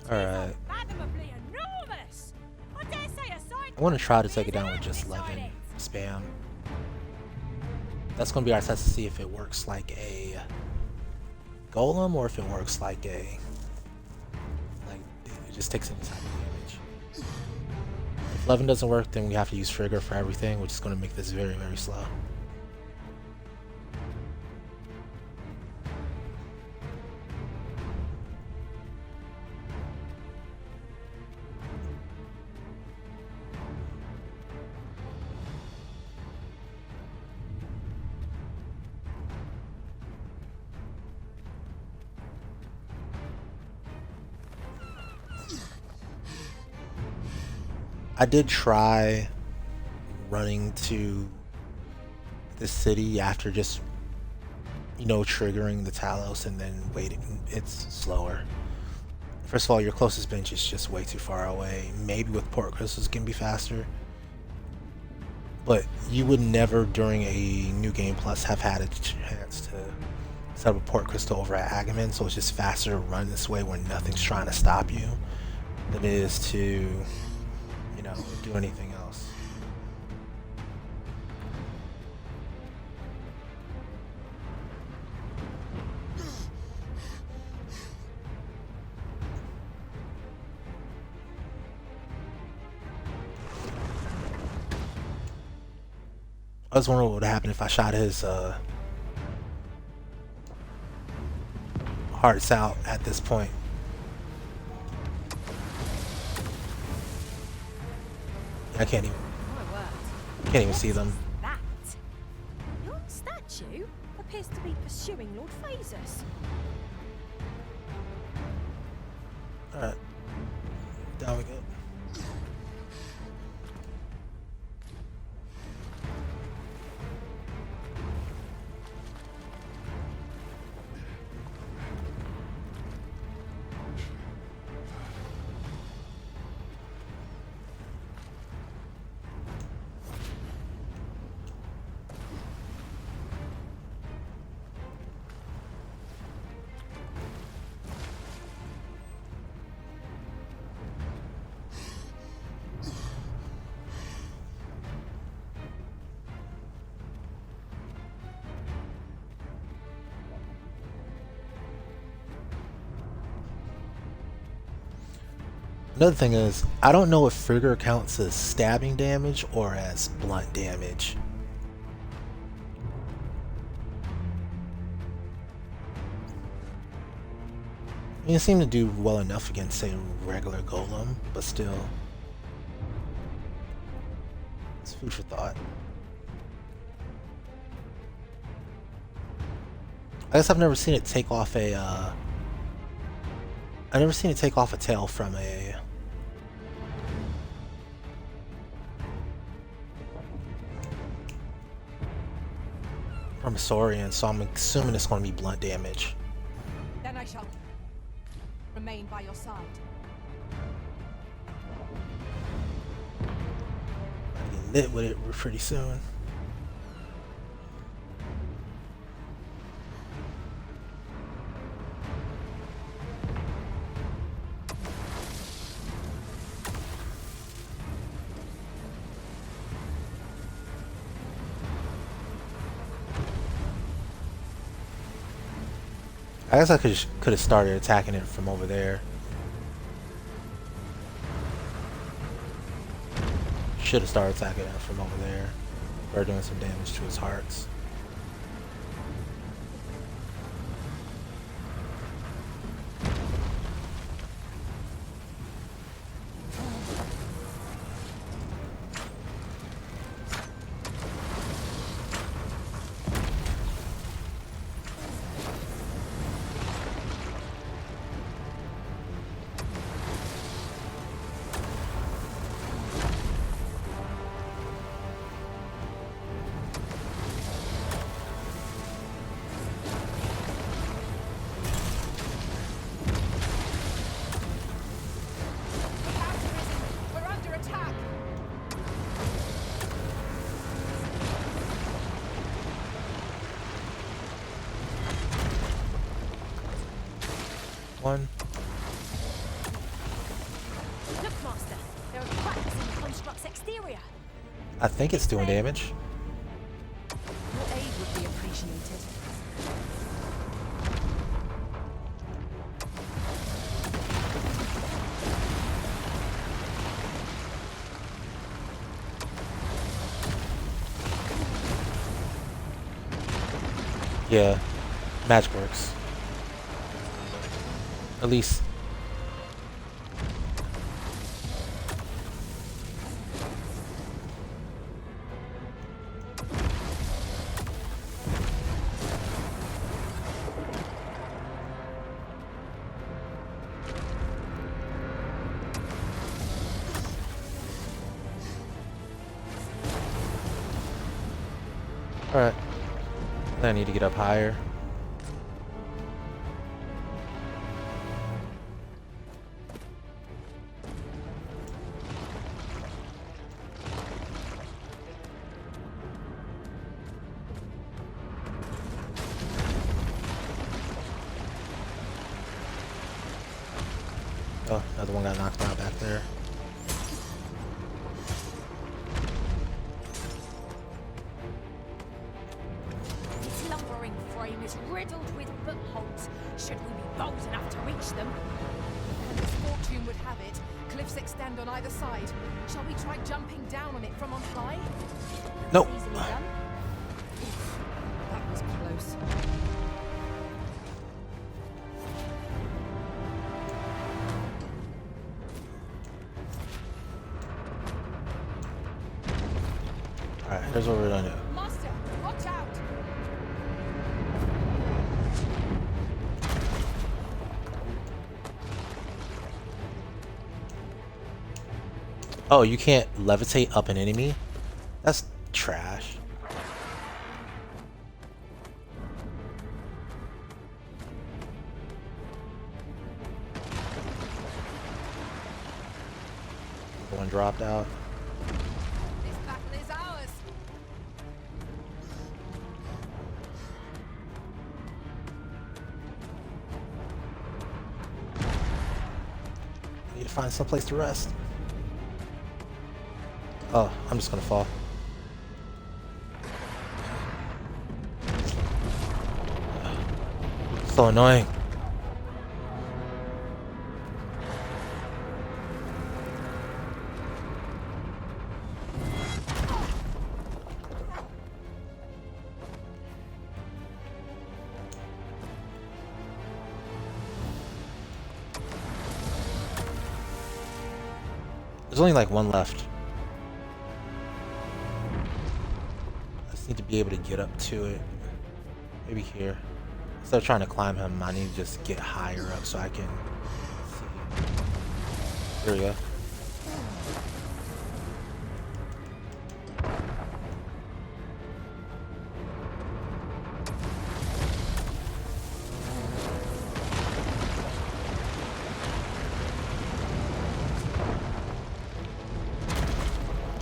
Alright.
Fathomably enormous. I dare say a side.
I want to try to take it down with just 11 spam. That's going to be our test to see if it works like a golem or if it works like a... like it just takes any type of damage. If 11 doesn't work, then we have to use trigger for everything, which is going to make this very, very slow. I did try running to the city after just you know, triggering the Talos and then waiting. It's slower. First of all, your closest bench is just way too far away. Maybe with port crystals it can be faster, but you would never during a new game plus have had a chance to set up a port crystal over at Agamemnon, so it's just faster to run this way when nothing's trying to stop you than it is to, you know, do anything else. I was wondering what would happen if I shot his hearts out at this point. I can't even see them.
That your statue appears to be pursuing Lord Phasus.
Alright. Down we go. Another thing is, I don't know if Frigger counts as stabbing damage or as blunt damage. I mean, it seemed to do well enough against, say, regular Golem, but still. It's food for thought. I guess I've never seen it take off a, I've never seen it take off a tail from a Saurian, so I'm assuming it's going to be blunt damage.
Then I shall remain by your side.
I get lit with it pretty soon. I guess I could have started attacking it from over there. Should have started attacking it from over there. Or doing some damage to his hearts. One.
Look, Master, there are cracks in the construct's exterior.
I think it's doing damage.
Your aid would be appreciated.
Yeah, magic works. At least. Alright. I need to get up higher. Oh, another one got knocked out back there.
This lumbering frame is riddled with footholds. Should we be bold enough to reach them?
And as fortune would have it, cliffs extend on either side. Shall we try jumping down on it from on high?
Nope.
Easily done.
That was close.
Alright, here's what we're gonna do.
Master, watch out!
Oh, you can't levitate up an enemy? That's trash. One dropped out.
This battle is ours.
Need to find someplace to rest. Oh, I'm just gonna fall. So annoying. There's only like one left. I just need to be able to get up to it. Maybe here. Instead of trying to climb him, I need to just get higher up so I can see. There we go.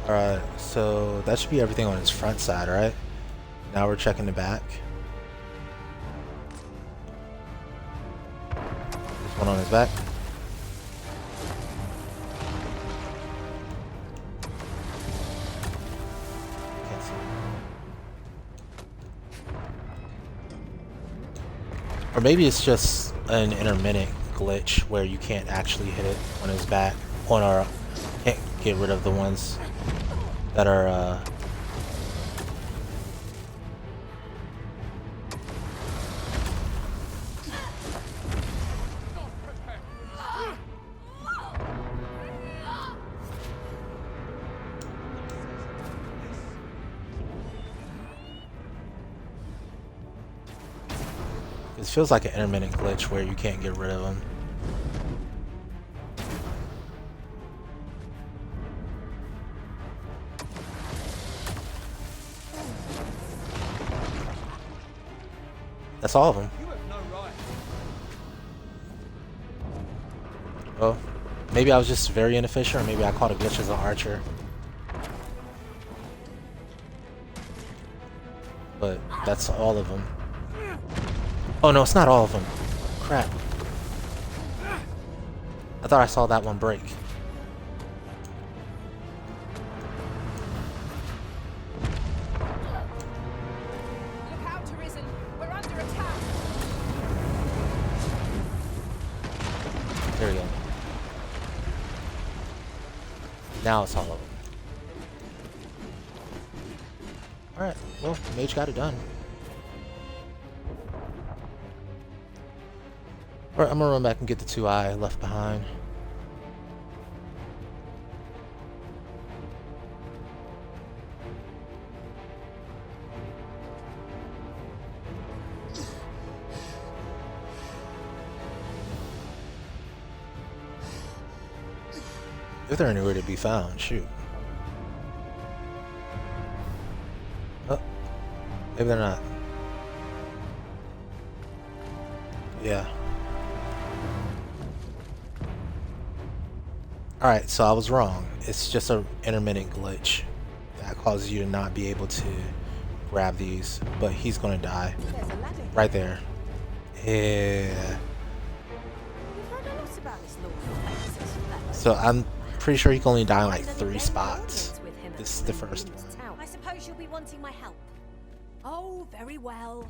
Alright, so that should be everything on his front side, right? Now we're checking the back. There's one on his back. Can't see. Or maybe it's just an intermittent glitch where you can't actually hit it on his back. On our, can't get rid of the ones that are it feels like an intermittent glitch where you can't get rid of them. That's all of them. Well, maybe I was just very inefficient, or maybe I caught a glitch as an archer. But that's all of them. Oh no, it's not all of them. Crap. I thought I saw that one break.
Look out, Arisen. We're under attack.
There we go. Now it's all of them. Alright, well, Mage got it done. Alright, I'm gonna run back and get the 2 I left behind. If they're anywhere to be found, shoot. Oh, maybe they're not. Yeah. Alright, so I was wrong. It's just an intermittent glitch that causes you to not be able to grab these, but he's gonna die. Right there. Yeah.
We've heard a lot about this Lord of Face.
So I'm pretty sure you can only die in like 3 spots. This is the first one.
I suppose you'll be wanting my help. Oh, very well.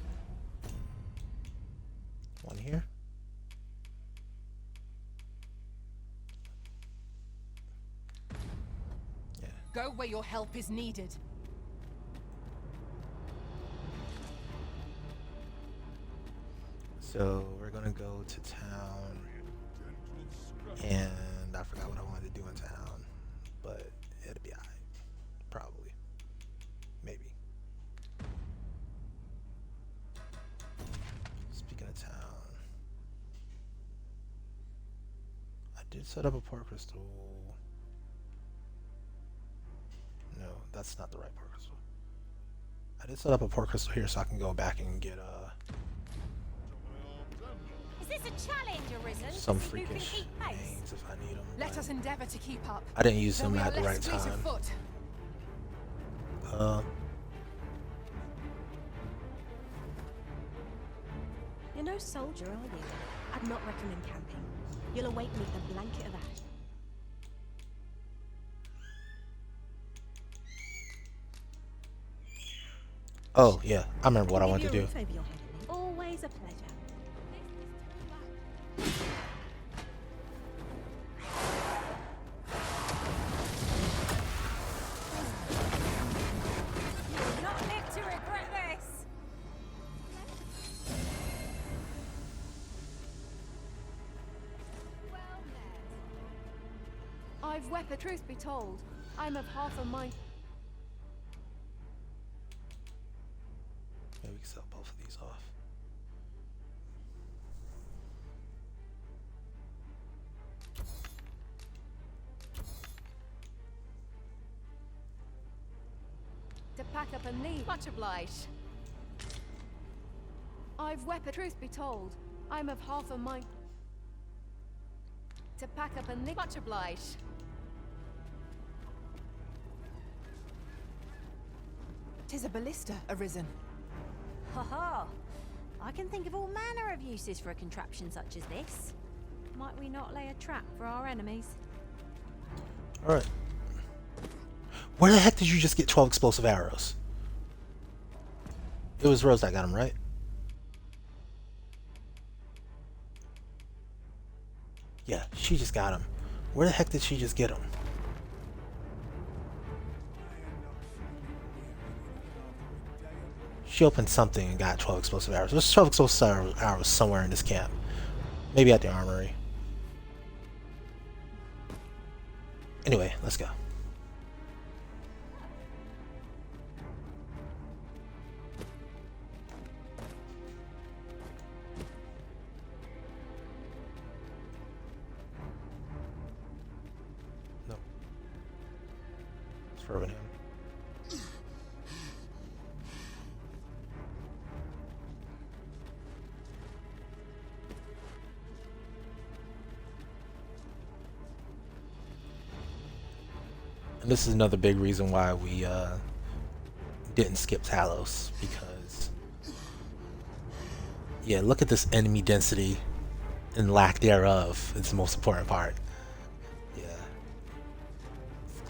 One here.
Go where your help is needed.
So we're gonna go to town, and I forgot what I wanted to do in town, but it'll be alright, probably, maybe. Speaking of town, I did set up a port crystal. No, that's not the right port crystal. I did set up a port crystal here so I can go back and get
Is this a challenge, Arisen?
some
To see who can
freakish
keep pace?
names if I need them.
Let us endeavor to keep up.
I didn't use
Then
them
we are
at the
less
right
fleet of
time.
foot.
You're no soldier, are you? I'd not recommend camping. You'll awake beneath a blanket of ash.
Oh yeah, I remember what I wanted to do.
Always a pleasure.
You'll not live to regret this.
I've weapon. Truth be told, I'm of half a mind.
Maybe we can sell both of these off.
To pack up and leave. Much obliged. I've weapon. Truth be told, I'm of half a mind. To pack up and leave. Much obliged.
Tis a ballista, Arisen.
Ha ha! I can think of all manner of uses for a contraption such as this. Might we not lay a trap for our enemies?
Alright. Where the heck did you just get 12 explosive arrows? It was Rose that got them, right? Yeah, she just got them. Where the heck did she just get them? She opened something and got 12 explosive arrows. There's 12 explosive arrows somewhere in this camp. Maybe at the armory. Anyway, let's go. No. It's for him. And this is another big reason why we didn't skip Talos, because yeah, look at this enemy density and lack thereof. It's the most important part. Yeah,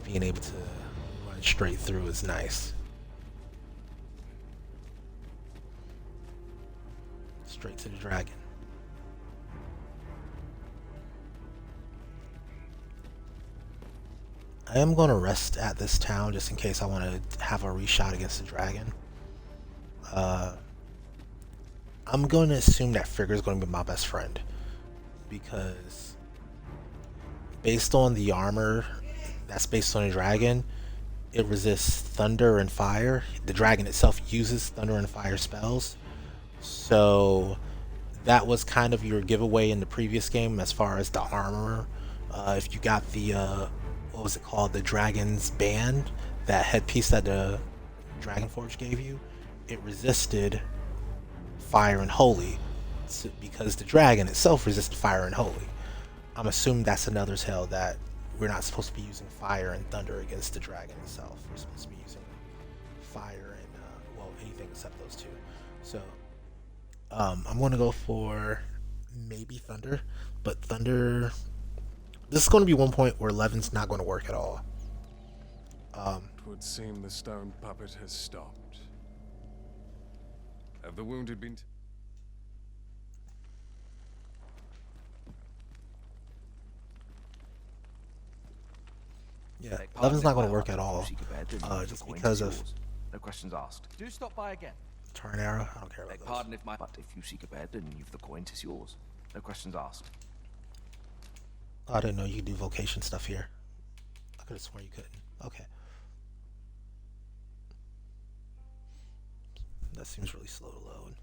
being able to run straight through is nice. Straight to the dragon. I am going to rest at this town just in case I want to have a reshot against the dragon. I'm going to assume that Frigga is going to be my best friend, because based on the armor that's based on the dragon, it resists thunder and fire. The dragon itself uses thunder and fire spells, so that was kind of your giveaway in the previous game as far as the armor. If you got the what was it called, the dragon's band, that headpiece that the Dragon Forge gave you, it resisted fire and holy, because the dragon itself resisted fire and holy. I'm assuming that's another tell that we're not supposed to be using fire and thunder against the dragon itself. We're supposed to be using fire and well, anything except those two. So I'm going to go for maybe thunder, but thunder This is going to be one point where Levin's not going to work at all.
Twould seem the stone puppet has stopped. Have the wounded been...
Yeah, Levin's not going to work at all. Just because of
No questions asked.
Do stop by again.
turn arrow. I don't care about those.
Pardon if my... But if you seek a bed and you've the coin, 'tis yours. No questions asked.
Oh, I didn't know you could do vocation stuff here. I could have sworn you couldn't. Okay. That seems really slow to load.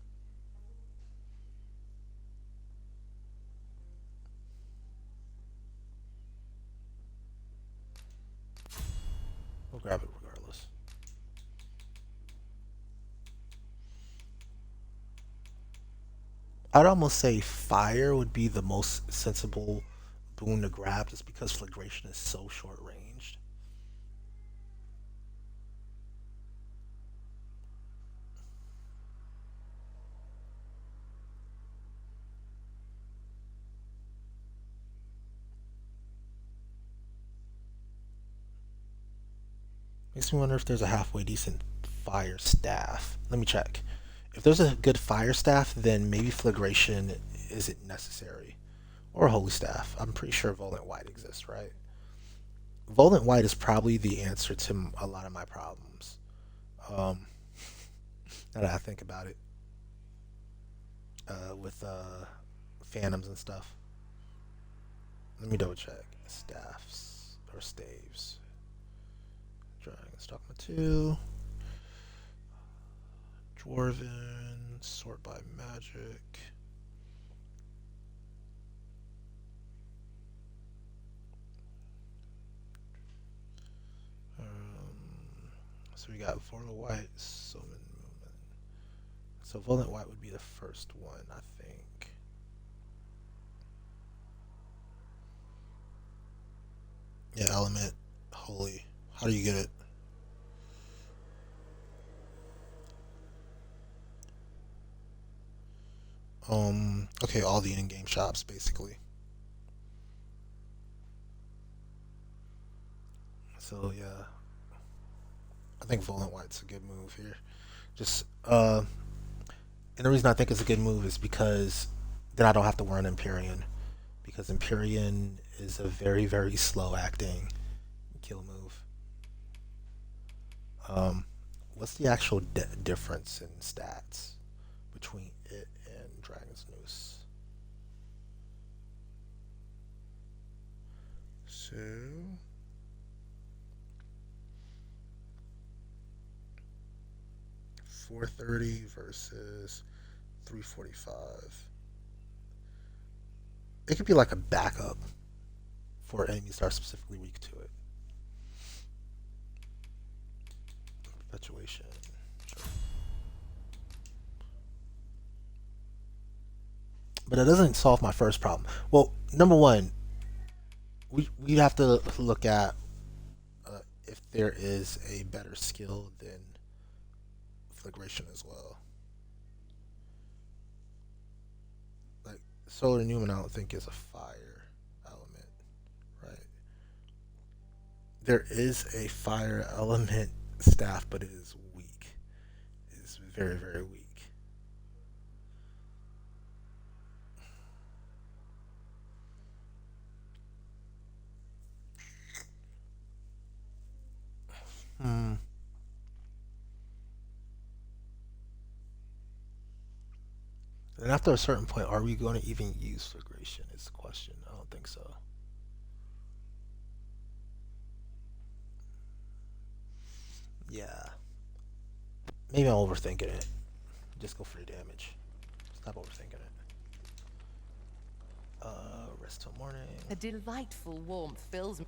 We'll grab it regardless. I'd almost say fire would be the most sensible boon to grab just because flagration is so short ranged. Makes me wonder if there's a halfway decent fire staff. Let me check. If there's a good fire staff, then maybe flagration isn't necessary. Or holy staff. I'm pretty sure Volant White exists, right? Volant White is probably the answer to a lot of my problems. Now that I think about it. With phantoms and stuff. Let me double check. Staffs or staves. Dragon's Dogma 2. Dwarven. Sort by magic. So we got Volant White, Summon Movement. So Volant White would be the first one, I think. Yeah, Element. Holy. How do you get it? Okay, all the in-game shops, basically. So, yeah. I think Volant White's a good move here. Just, and the reason I think it's a good move is because then I don't have to run Empyrean. Because Empyrean is a very, very slow acting kill move. What's the actual difference in stats between it and Dragon's Noose? So 430 versus 345. It could be like a backup for enemies that are specifically weak to it. Perpetuation. Sure. But it doesn't solve my first problem. Well, number one, we have to look at if there is a better skill than flagration as well. Like Solar Newman, I don't think is a fire element, right? There is a fire element staff, but it is weak. It's very, very weak. And after a certain point, are we going to even use flagration? Is the question. I don't think so. Yeah. Maybe I'm overthinking it. Just go for the damage. Stop overthinking it. Rest till morning.
A delightful warmth fills me.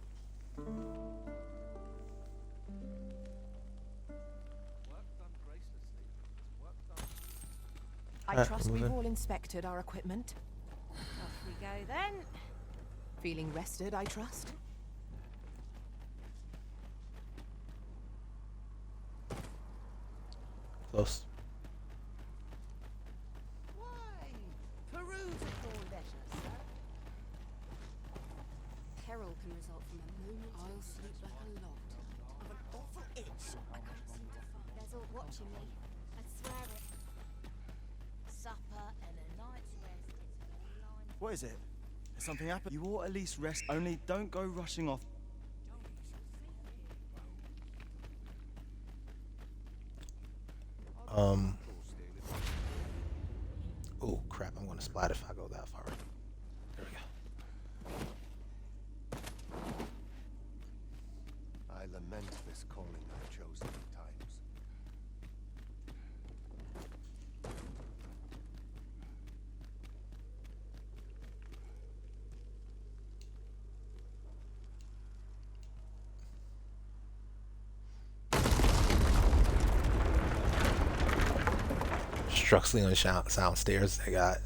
I trust we've all inspected our equipment.
Off we go then.
Feeling rested, I trust.
Close.
Peruse at your leisure, sir.
can result from a moment.
I'll sleep like a log. Of an awful itch. I can't seem to find.
There's all watching me. I swear it. Supper and a night's rest. It's all line.
What is it? Has something happened? You ought at least rest. Only don't go rushing off.
Oh crap! I'm gonna splat if I go that far. There we go.
I lament this calling I've chosen at times.
Structurally on sound stairs they got.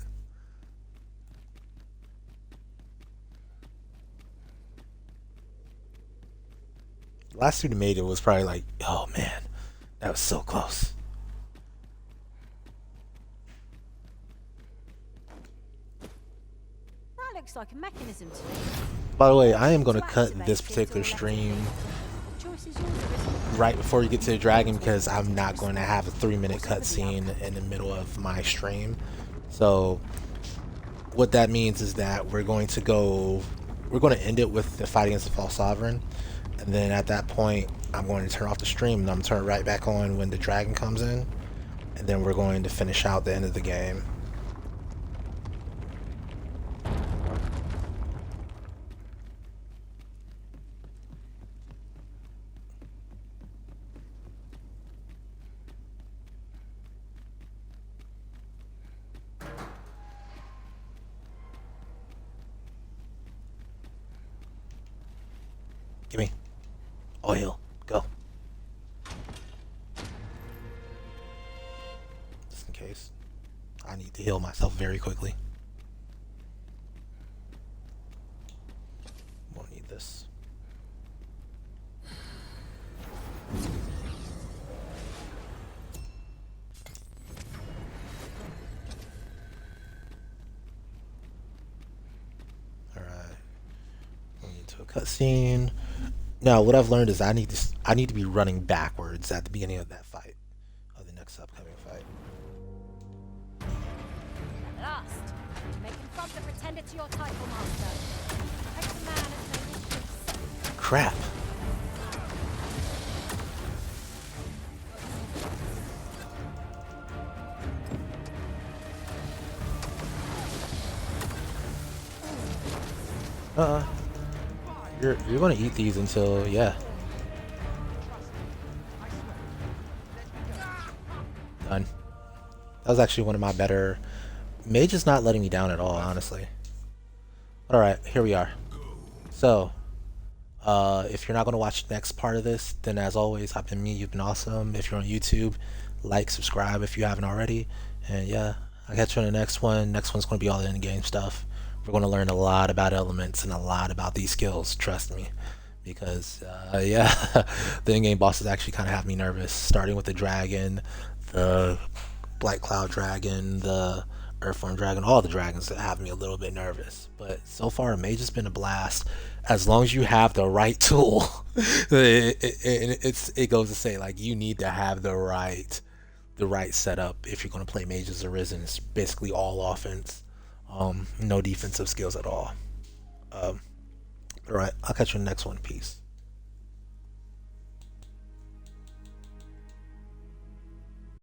Last student made it was probably like, oh man, that was so close.
That looks like a mechanism to me.
By the way, I am going to cut this particular stream right before you get to the dragon because I'm not going to have a 3-minute cutscene in the middle of my stream. So what that means is that we're going to end it with the fight against the false sovereign, and then at that point I'm going to turn off the stream and I'm going to turn it right back on when the dragon comes in, and then we're going to finish out the end of the game. Give me oil. Go. Just in case. I need to heal myself very quickly. Won't need this. Alright. Going into a cutscene. Now, what I've learned is I need to be running backwards at the beginning of that fight, of the next upcoming fight.
At last, to make confront the pretender to your title, master. Protect the man and make his peace.
Crap. You're gonna eat these until, yeah. Done. That was actually one of my better. Mage is not letting me down at all, honestly. Alright, here we are. So, if you're not gonna watch the next part of this, then as always, I've been me, you've been awesome. If you're on YouTube, like, subscribe if you haven't already. And yeah, I'll catch you on the next one. Next one's gonna be all the in-game stuff. We're going to learn a lot about elements and a lot about these skills, trust me, because yeah, the in-game bosses actually kind of have me nervous, starting with the dragon, the Black Cloud dragon, the Earthworm dragon, all the dragons that have me a little bit nervous. But so far, Mage has been a blast. As long as you have the right tool, it goes to say, like, you need to have the right setup if you're going to play Mage's Arisen. It's basically all offense. No defensive skills at all. Alright, I'll catch you in the next one. Peace.